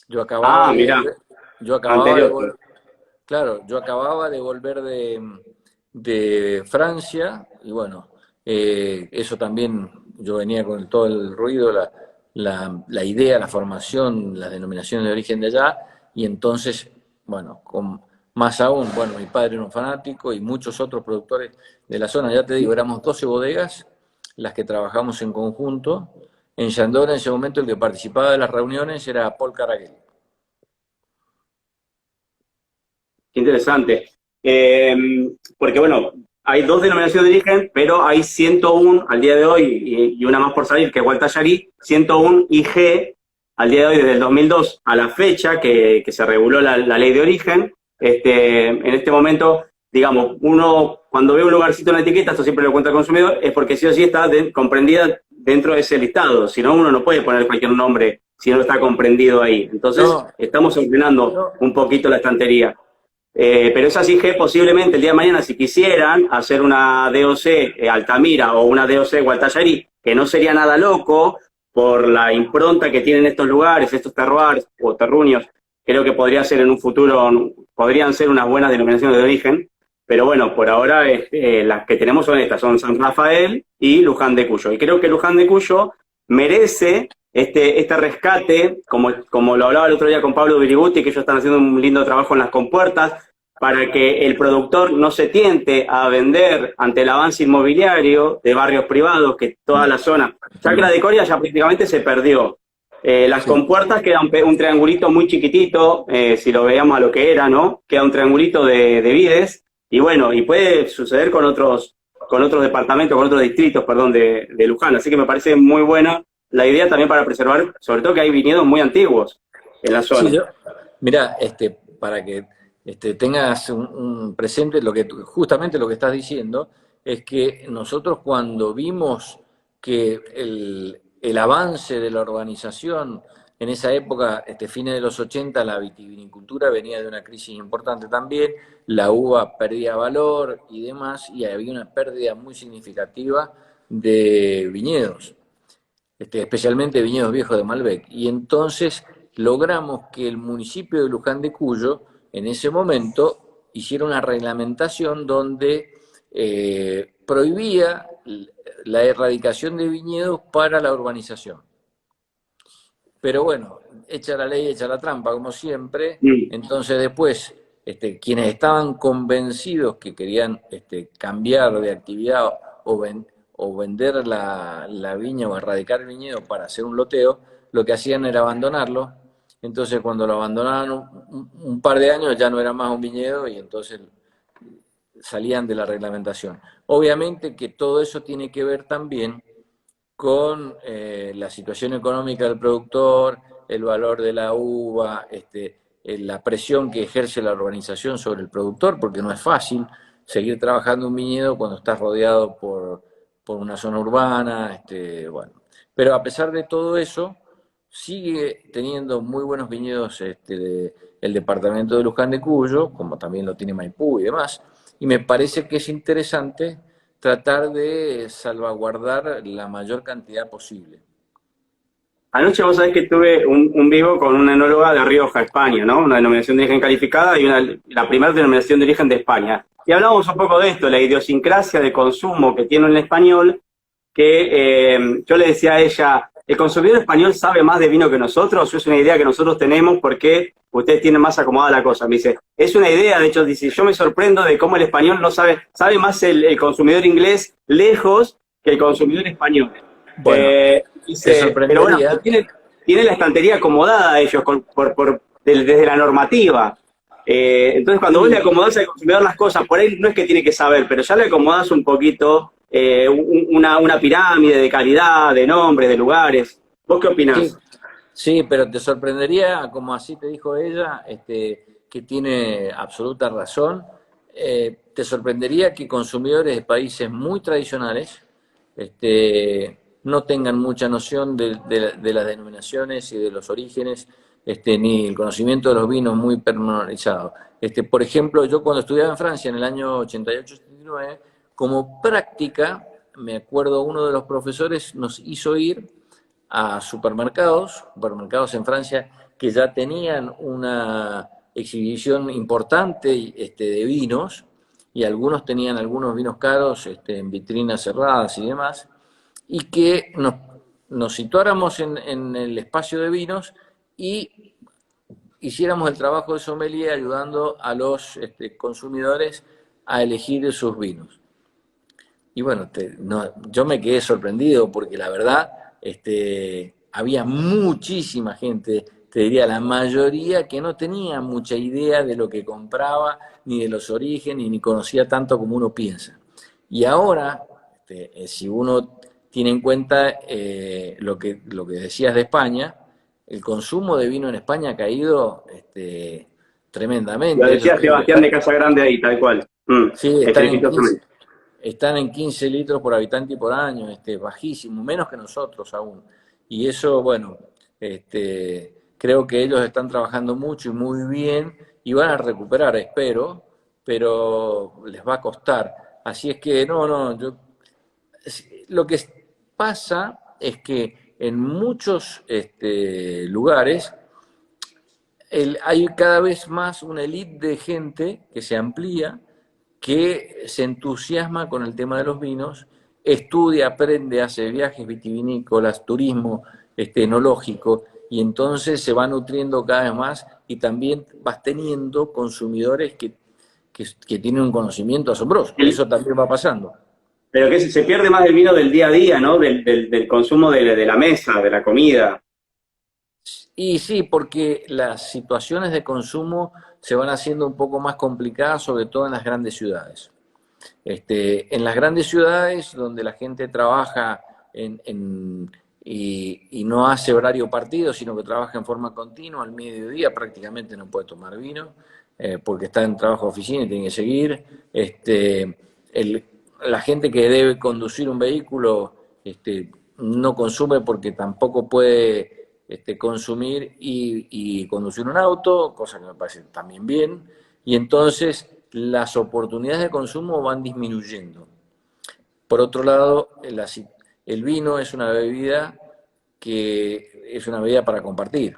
Yo acababa Ah, de mirá, volver, yo acababa de anterior. volver, claro, yo acababa de volver de Francia y bueno, eso también, yo venía con todo el ruido, la idea, la formación, las denominaciones de origen de allá y entonces, bueno, más aún, bueno, mi padre era un fanático y muchos otros productores de la zona, ya te digo, éramos 12 bodegas las que trabajamos en conjunto. En Yandora en ese momento el que participaba de las reuniones era Paul Caraguel. Qué interesante. Porque bueno, hay dos denominaciones de origen, pero hay 101 al día de hoy y una más por salir, que es Gualtallarí, 101 IG al día de hoy, desde el 2002 a la fecha que se reguló la ley de origen. En este momento, digamos, uno cuando ve un lugarcito en la etiqueta, esto siempre lo cuenta el consumidor, es porque sí o sí está comprendida dentro de ese listado. Si no, uno no puede poner cualquier nombre si no está comprendido ahí. Entonces, No, estamos ordenando no, un poquito la estantería. Pero es así que posiblemente el día de mañana, si quisieran hacer una DOC Altamira o una DOC Gualtallarí, que no sería nada loco por la impronta que tienen estos lugares, estos terroirs o terruños, creo que podría ser en un futuro, podrían ser unas buenas denominaciones de origen, pero bueno, por ahora las que tenemos son estas, son San Rafael y Luján de Cuyo. Y creo que Luján de Cuyo merece este rescate, como lo hablaba el otro día con Pablo Viriguti, que ellos están haciendo un lindo trabajo en las compuertas, para que el productor no se tiente a vender ante el avance inmobiliario de barrios privados, que toda la zona, Chacra de Coria ya prácticamente se perdió. Las compuertas queda un triangulito muy chiquitito, si lo veíamos a lo que era, ¿no? Queda un triangulito de vides, y bueno, y puede suceder con otros departamentos, con otros distritos, perdón, de Luján. Así que me parece muy buena la idea también para preservar, sobre todo que hay viñedos muy antiguos en la zona. Sí, mira, para que tengas un presente, justamente lo que estás diciendo, es que nosotros cuando vimos que el avance de la urbanización en esa época, fines de los 80, la vitivinicultura venía de una crisis importante también, la uva perdía valor y demás, y había una pérdida muy significativa de viñedos, especialmente viñedos viejos de Malbec. Y entonces logramos que el municipio de Luján de Cuyo, en ese momento, hiciera una reglamentación donde prohibía la erradicación de viñedos para la urbanización. Pero bueno, echa la ley, echa la trampa, como siempre. Entonces después, quienes estaban convencidos que querían cambiar de actividad o vender la viña o erradicar el viñedo para hacer un loteo, lo que hacían era abandonarlo. Entonces cuando lo abandonaban un par de años ya no era más un viñedo y entonces salían de la reglamentación. Obviamente que todo eso tiene que ver también con la situación económica del productor, el valor de la uva, la presión que ejerce la urbanización sobre el productor, porque no es fácil seguir trabajando un viñedo cuando estás rodeado por una zona urbana, bueno. Pero a pesar de todo eso, sigue teniendo muy buenos viñedos el departamento de Luján de Cuyo, como también lo tiene Maipú y demás, y me parece que es interesante tratar de salvaguardar la mayor cantidad posible. Anoche vos sabés que tuve un vivo con una enóloga de Rioja, España, ¿no? Una denominación de origen calificada y la primera denominación de origen de España. Y hablábamos un poco de esto, la idiosincrasia de consumo que tiene el español, que yo le decía a ella, ¿el consumidor español sabe más de vino que nosotros? ¿O es una idea que nosotros tenemos porque ustedes tienen más acomodada la cosa? Me dice, es una idea, de hecho, dice, yo me sorprendo de cómo el español no sabe más el consumidor inglés lejos que el consumidor español. Bueno, Dice, pero bueno, tiene la estantería acomodada ellos desde la normativa. Entonces, cuando vos le acomodás al consumidor las cosas, por ahí no es que tiene que saber, pero ya le acomodás un poquito una pirámide de calidad, de nombres, de lugares. ¿Vos qué opinás? Sí, pero te sorprendería, como así te dijo ella, que tiene absoluta razón, te sorprendería que consumidores de países muy tradicionales no tengan mucha noción de las denominaciones y de los orígenes, ni el conocimiento de los vinos muy pormenorizado. Por ejemplo, yo cuando estudiaba en Francia en el año 88-89, como práctica, me acuerdo uno de los profesores nos hizo ir a supermercados en Francia que ya tenían una exhibición importante de vinos, y algunos tenían algunos vinos caros en vitrinas cerradas y demás, y que nos situáramos en el espacio de vinos y hiciéramos el trabajo de sommelier ayudando a los consumidores a elegir sus vinos. Y bueno, yo me quedé sorprendido porque la verdad había muchísima gente, te diría la mayoría, que no tenía mucha idea de lo que compraba, ni de los orígenes, ni conocía tanto como uno piensa. Y ahora, si uno tiene en cuenta lo que decías de España, el consumo de vino en España ha caído Lo tremendamente. decía Sebastián de Casa Grande ahí, tal cual. Sí, Estrepitosamente. están en 15 litros por habitante y por año, bajísimo, menos que nosotros aún. Y eso, bueno, creo que ellos están trabajando mucho y muy bien y van a recuperar, espero, pero les va a costar. Así es que, lo que pasa es que en muchos lugares hay cada vez más una élite de gente que se amplía, que se entusiasma con el tema de los vinos, estudia, aprende, hace viajes vitivinícolas, turismo enológico, y entonces se va nutriendo cada vez más y también vas teniendo consumidores que tienen un conocimiento asombroso. Eso también va pasando. Pero que se pierde más el vino del día a día, ¿no? Del consumo de la mesa, de la comida. Y sí, porque las situaciones de consumo se van haciendo un poco más complicadas, sobre todo en las grandes ciudades. En las grandes ciudades donde la gente trabaja y no hace horario partido, sino que trabaja en forma continua, al mediodía prácticamente no puede tomar vino, porque está en trabajo de oficina y tiene que seguir. La gente que debe conducir un vehículo no consume porque tampoco puede consumir y conducir un auto, cosa que me parece también bien, y entonces las oportunidades de consumo van disminuyendo. Por otro lado, el vino es una bebida que es una bebida para compartir.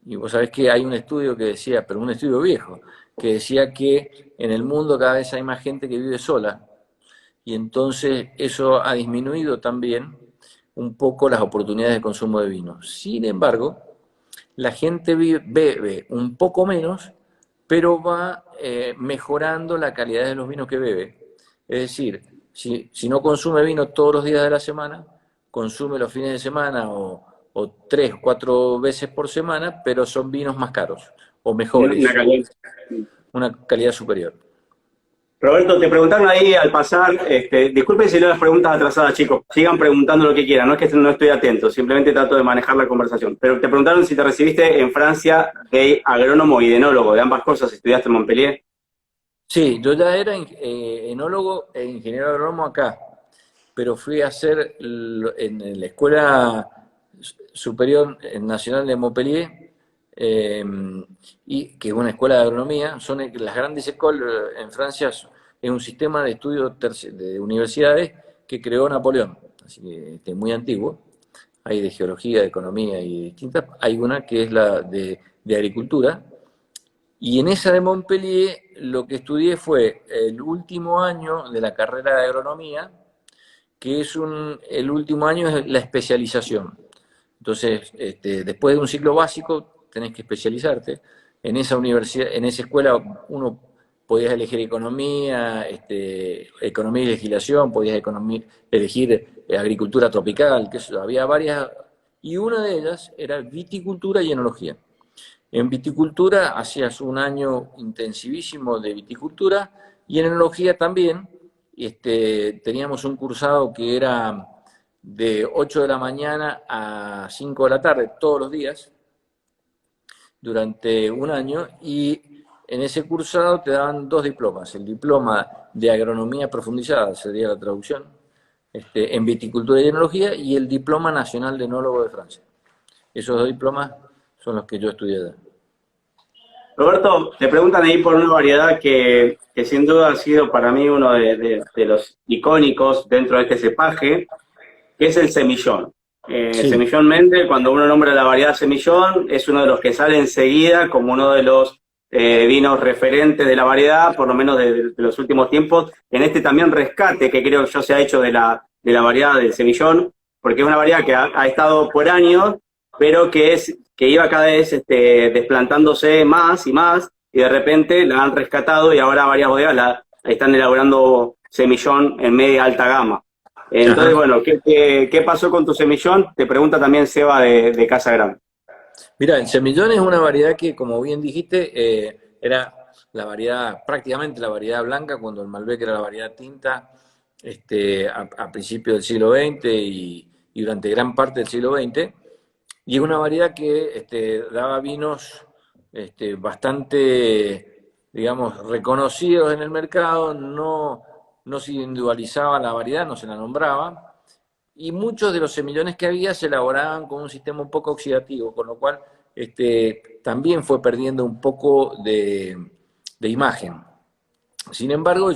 Y vos sabés que hay un estudio que decía, pero un estudio viejo, que decía que en el mundo cada vez hay más gente que vive sola, y entonces eso ha disminuido también un poco las oportunidades de consumo de vino. Sin embargo, la gente bebe un poco menos, pero va mejorando la calidad de los vinos que bebe. Es decir, si no consume vino todos los días de la semana, consume los fines de semana o 3 o 4 veces por semana, pero son vinos más caros o Una mejores, calidad. una calidad superior. Roberto, te preguntaron ahí al pasar, disculpen si leo las preguntas atrasadas, chicos, sigan preguntando lo que quieran, no es que no estoy atento, simplemente trato de manejar la conversación. Pero te preguntaron si te recibiste en Francia de agrónomo y de enólogo, de ambas cosas, estudiaste en Montpellier. Sí, yo ya era enólogo e ingeniero agrónomo acá, pero fui a hacer en la Escuela Superior Nacional de Montpellier, y que es una escuela de agronomía. Son las grandes escuelas en Francia, es un sistema de estudio de universidades que creó Napoleón, así que muy antiguo. Hay de geología, de economía y distintas. Hay una que es la de agricultura. Y en esa de Montpellier lo que estudié fue el último año de la carrera de agronomía, que el último año es la especialización. Entonces, después de un ciclo básico, tenés que especializarte. En esa universidad, en esa escuela, uno podías elegir economía, economía y legislación, podías elegir agricultura tropical, que eso, había varias, y una de ellas era viticultura y enología. En viticultura hacías un año intensivísimo de viticultura y en enología también. Teníamos un cursado que era de 8 de la mañana a 5 de la tarde todos los días durante un año, y en ese cursado te daban 2 diplomas: el diploma de agronomía profundizada, sería la traducción, en viticultura y enología, y el diploma nacional de enólogo de Francia. Esos 2 diplomas son los que yo estudié. Roberto, te preguntan ahí por una variedad que sin duda ha sido para mí uno de los icónicos dentro de este cepaje, que es el semillón. Sí. Semillón Mendel, cuando uno nombra la variedad semillón, es uno de los que sale enseguida como uno de los vinos referentes de la variedad, por lo menos de los últimos tiempos. En este también rescate que creo que yo se ha hecho de la variedad del semillón, porque es una variedad que ha estado por años, pero que iba cada vez desplantándose más y más, y de repente la han rescatado y ahora varias bodegas están elaborando semillón en media alta gama. Entonces, Ajá. bueno, ¿qué pasó con tu semillón? Te pregunta también Seba de Casa Grande. Mira, el semillón es una variedad que, como bien dijiste, era prácticamente la variedad blanca, cuando el Malbec era la variedad tinta, a principios del siglo XX y durante gran parte del siglo XX. Y es una variedad que daba vinos bastante, digamos, reconocidos en el mercado. No se individualizaba la variedad, no se la nombraba, y muchos de los semillones que había se elaboraban con un sistema un poco oxidativo, con lo cual también fue perdiendo un poco de imagen. Sin embargo,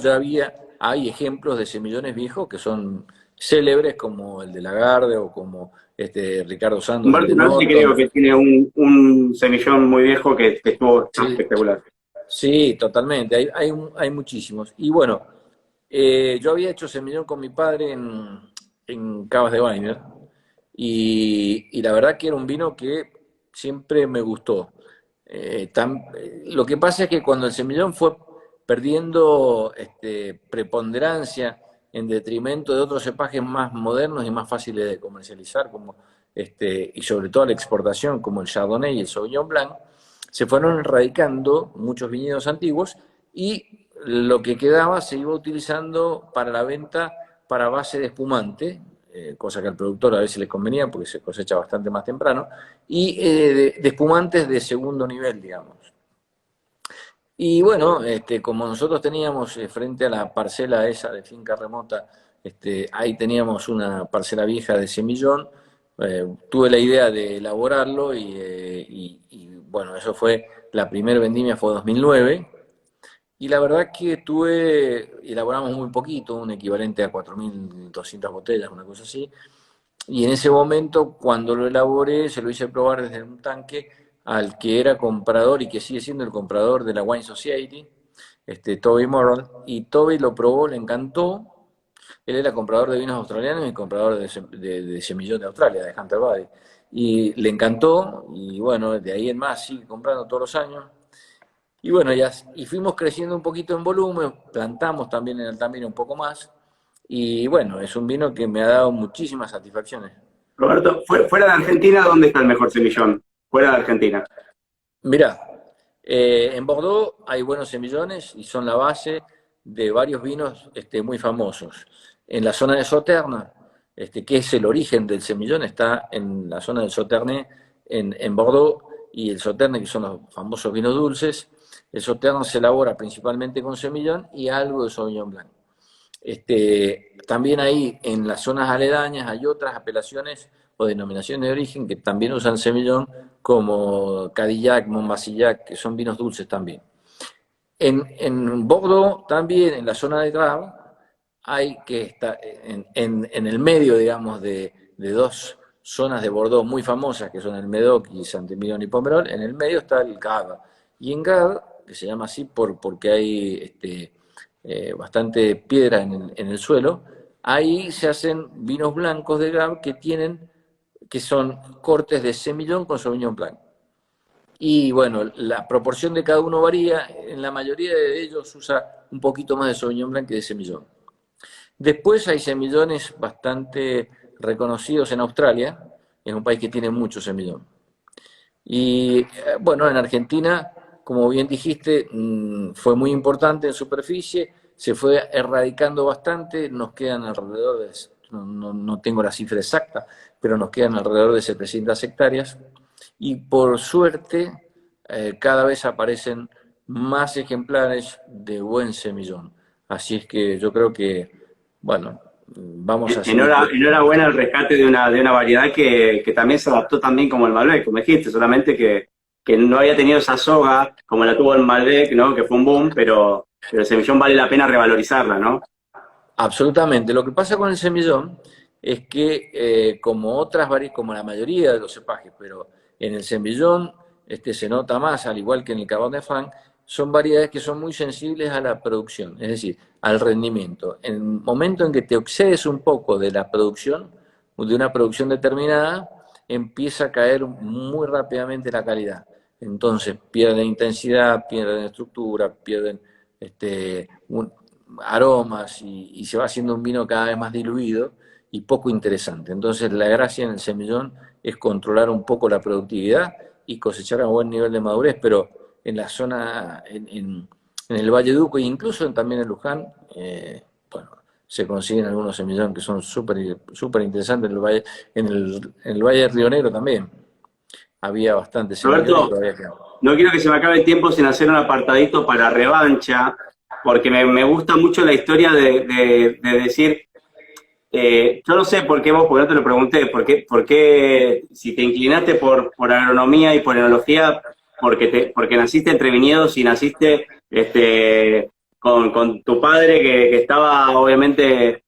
hay ejemplos de semillones viejos que son célebres, como el de Lagarde o como Ricardo Santos Humberto de Franci creo Norton. que tiene un semillón muy viejo que estuvo Sí, espectacular. sí, totalmente, hay muchísimos. Y bueno, yo había hecho semillón con mi padre en Cavas de Weiner y la verdad que era un vino que siempre me gustó. Lo que pasa es que cuando el semillón fue perdiendo preponderancia en detrimento de otros cepajes más modernos y más fáciles de comercializar, como, y sobre todo la exportación, como el Chardonnay y el Sauvignon Blanc, se fueron erradicando muchos viñedos antiguos y lo que quedaba se iba utilizando para la venta para base de espumante, cosa que al productor a veces le convenía porque se cosecha bastante más temprano, y de espumantes de segundo nivel, digamos. Y bueno, como nosotros teníamos frente a la parcela esa de finca remota, ahí teníamos una parcela vieja de semillón, tuve la idea de elaborarlo bueno, eso fue, la primera vendimia fue 2009, y la verdad que elaboramos muy poquito, un equivalente a 4.200 botellas, una cosa así, y en ese momento, cuando lo elaboré, se lo hice probar desde un tanque al que era comprador y que sigue siendo el comprador de la Wine Society, Toby Morrell, y Toby lo probó, le encantó. Él era comprador de vinos australianos y comprador de semillón de Australia, de Hunter Valley. Y le encantó, y bueno, de ahí en más sigue comprando todos los años. Y bueno, y fuimos creciendo un poquito en volumen, plantamos también en Altamira un poco más, y bueno, es un vino que me ha dado muchísimas satisfacciones. Roberto, fuera de Argentina, ¿dónde está el mejor semillón? Fuera de Argentina. Mirá, en Bordeaux hay buenos semillones y son la base de varios vinos muy famosos. En la zona de Sauternes, que es el origen del semillón, está en la zona del Sauternes, en Bordeaux, y el Sauternes, que son los famosos vinos dulces. El Sauternes se elabora principalmente con semillón y algo de Sauvignon Blanc. También ahí en las zonas aledañas hay otras apelaciones o denominaciones de origen que también usan semillón, como Cadillac, Montbazillac, que son vinos dulces también. En Bordeaux, también en la zona de Graves, hay que estar en el medio, digamos, de dos zonas de Bordeaux muy famosas, que son el Médoc y Saint-Emilion y Pomerol, en el medio está el Gave. Y en Gave, que se llama así porque hay bastante piedra en el suelo, ahí se hacen vinos blancos de Gave que son cortes de semillón con Sauvignon Blanc. Y bueno, la proporción de cada uno varía, en la mayoría de ellos usa un poquito más de Sauvignon Blanc que de semillón. Después hay semillones bastante reconocidos en Australia, es un país que tiene mucho semillón. Y bueno, en Argentina, como bien dijiste, fue muy importante en superficie, se fue erradicando bastante, nos quedan alrededor de, no tengo la cifra exacta, pero nos quedan alrededor de 700 hectáreas, y por suerte cada vez aparecen más ejemplares de buen semillón. Así es que yo creo que, bueno, vamos a seguir. Enhorabuena al rescate de una variedad que también se adaptó también como el Malbec, como dijiste, solamente que no había tenido esa soga como la tuvo el Malbec, ¿no? Que fue un boom, pero el semillón vale la pena revalorizarla, ¿no? Absolutamente. Lo que pasa con el semillón es que, como otras variedades, como la mayoría de los cepajes, pero en el semillón se nota más, al igual que en el Cabernet Franc, son variedades que son muy sensibles a la producción, es decir, al rendimiento. En el momento en que te excedes un poco de la producción, de una producción determinada, empieza a caer muy rápidamente la calidad. Entonces pierden intensidad, pierden estructura, pierden aromas y se va haciendo un vino cada vez más diluido y poco interesante. Entonces la gracia en el semillón es controlar un poco la productividad y cosechar a buen nivel de madurez, pero en la zona, en el Valle Duco e incluso también en Luján, bueno, se consiguen algunos semillones que son súper interesantes en el Valle del Río Negro también. Había bastante semillón y Roberto, todavía queda. no quiero que se me acabe el tiempo sin hacer un apartadito para revancha, porque me gusta mucho la historia de decir, yo no sé por qué vos, porque no te lo pregunté, por qué si te inclinaste por agronomía y por enología, porque naciste entre viñedos y naciste con tu padre que estaba obviamente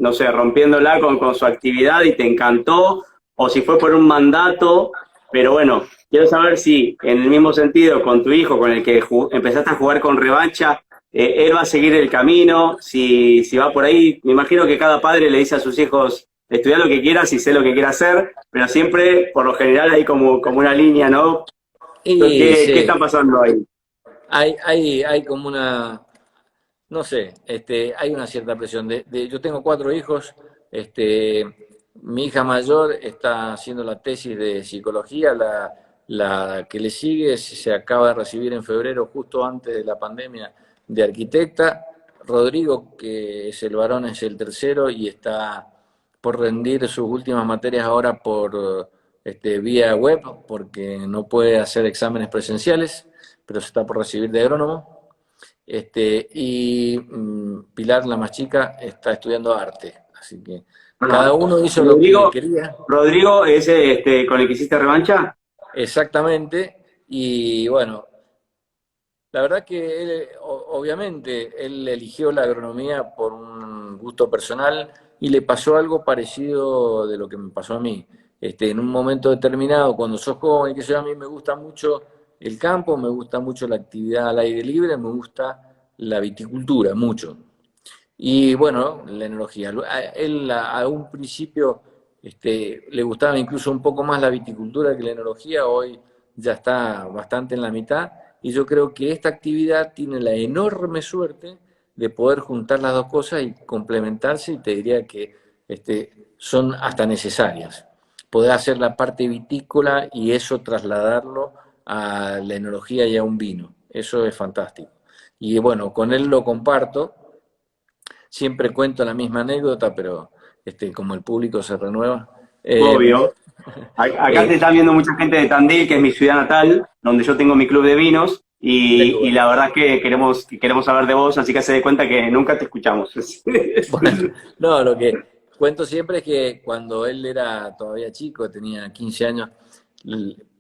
no sé, rompiéndola con su actividad y te encantó, o si fue por un mandato, pero bueno, quiero saber si en el mismo sentido con tu hijo, con el que empezaste a jugar con revancha, él va a seguir el camino, si va por ahí. Me imagino que cada padre le dice a sus hijos, estudia lo que quieras y sé lo que quiera hacer, pero siempre, por lo general, hay como una línea, ¿no? Y Qué sí, está pasando ahí? hay como una, no sé, hay una cierta presión. Yo tengo 4 hijos, mi hija mayor está haciendo la tesis de psicología, la que le sigue se acaba de recibir en febrero, justo antes de la pandemia, de arquitecta. Rodrigo, que es el varón, es el tercero y está por rendir sus últimas materias ahora por vía web, porque no puede hacer exámenes presenciales, pero se está por recibir de agrónomo. Pilar, la más chica, está estudiando arte. Así que cada Ah, uno hizo lo que Rodrigo, quería, Rodrigo es con el que hiciste revancha. exactamente. Y bueno, la verdad que él, obviamente, él eligió la agronomía por un gusto personal y le pasó algo parecido de lo que me pasó a mí. En un momento determinado, cuando sos joven, que yo, a mí me gusta mucho el campo, me gusta mucho la actividad al aire libre, me gusta la viticultura, mucho. Y bueno, la enología. A él a un principio le gustaba incluso un poco más la viticultura que la enología, hoy ya está bastante en la mitad, y yo creo que esta actividad tiene la enorme suerte de poder juntar las dos cosas y complementarse, y te diría que son hasta necesarias. Poder hacer la parte vitícola y eso trasladarlo a la enología y a un vino. Eso es fantástico. Y bueno, con él lo comparto. Siempre cuento la misma anécdota, pero como el público se renueva. Obvio. Acá te Eh, está viendo mucha gente de Tandil, que es mi ciudad natal, donde yo tengo mi club de vinos, Mira qué y bueno. la verdad es que queremos saber de vos, así que se dé cuenta que nunca te escuchamos. Bueno, no, lo que cuento siempre es que cuando él era todavía chico, tenía 15 años,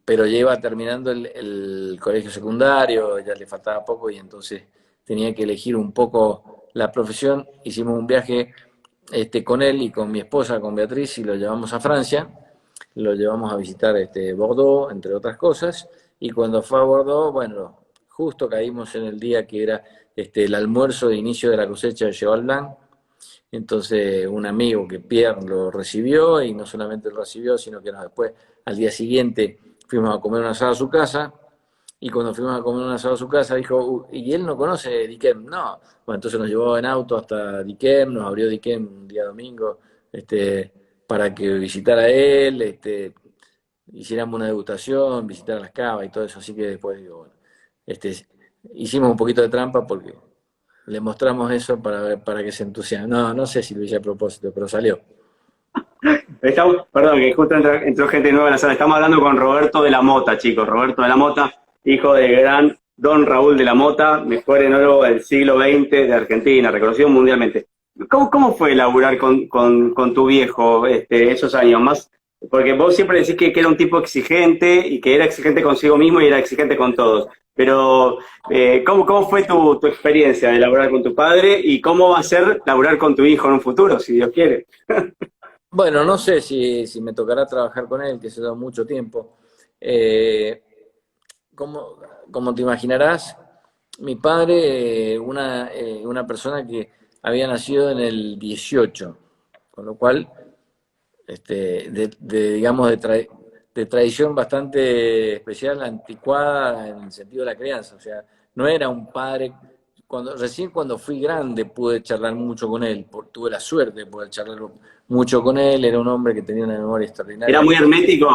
pero ya iba terminando el colegio secundario, ya le faltaba poco y entonces tenía que elegir un poco la profesión. Hicimos un viaje con él y con mi esposa, con Beatriz, y lo llevamos a Francia, lo llevamos a visitar Bordeaux, entre otras cosas, y cuando fue a Bordeaux, bueno, justo caímos en el día que era el almuerzo de inicio de la cosecha de Cheval Blanc. Entonces un amigo que Pierre lo recibió, y no solamente lo recibió, sino que después, al día siguiente, fuimos a comer un asado a su casa. Y cuando fuimos a comer un asado a su casa, dijo, ¿y él no conoce Diquem? No. Bueno, entonces nos llevó en auto hasta Diquem, nos abrió Diquem un día domingo, para que visitara él, hiciéramos una degustación, visitara las cavas y todo eso. Así que después, digo, bueno, este, hicimos un poquito de trampa porque le mostramos eso para que se entusiasme. No, no sé si lo hice a propósito, pero salió. Perdón, que justo entró gente nueva en la sala. Estamos hablando con Roberto de la Mota, chicos. Roberto de la Mota, hijo del gran Don Raúl de la Mota, mejor enólogo del siglo XX de Argentina, reconocido mundialmente. ¿Cómo fue laburar con tu viejo esos años? Más, porque vos siempre decís que era un tipo exigente y que era exigente consigo mismo y era exigente con todos. Pero, ¿cómo fue tu experiencia de laburar con tu padre y cómo va a ser laburar con tu hijo en un futuro, si Dios quiere? Bueno, no sé si me tocará trabajar con él, que se da mucho tiempo. Eh, como, como te imaginarás, mi padre, una persona que había nacido en el 18, con lo cual, digamos, de tradición bastante especial, anticuada en el sentido de la crianza. O sea, no era un padre. Recién cuando fui grande pude charlar mucho con él, tuve la suerte de poder charlar mucho con él. Era un hombre que tenía una memoria Era extraordinaria. muy hermético.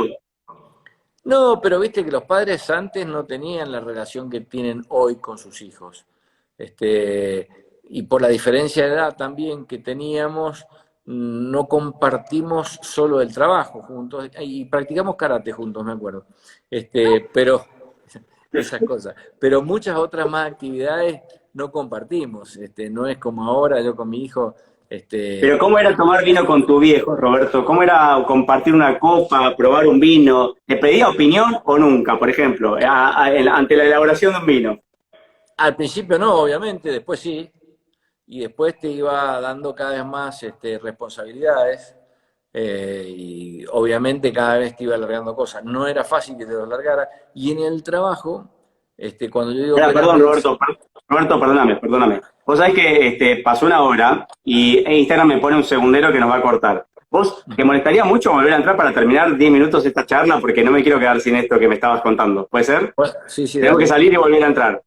No, pero viste que los padres antes no tenían la relación que tienen hoy con sus hijos. Y por la diferencia de edad también que teníamos, no compartimos solo el trabajo juntos, y practicamos karate juntos, me acuerdo. Pero esas cosas. Pero muchas otras más actividades no compartimos. No es como ahora, yo con mi hijo, Pero ¿cómo era tomar vino con tu viejo, Roberto? ¿Cómo era compartir una copa, probar un vino? ¿Le pedía opinión o nunca, por ejemplo, ante la elaboración de un vino? al principio no, obviamente, después sí. y después te iba dando cada vez más responsabilidades, y obviamente cada vez te iba alargando cosas. No era fácil que te lo alargara, y en el trabajo, cuando yo digo que Mira, era perdón, Roberto, Roberto, perdóname. Vos sabés que pasó una hora y Instagram me pone un segundero que nos va a cortar. ¿Vos te molestaría mucho volver a entrar para terminar 10 minutos esta charla? Porque no me quiero quedar sin esto que me estabas contando. ¿Puede ser? Bueno, sí, sí, Tengo que dale. salir y volver a entrar.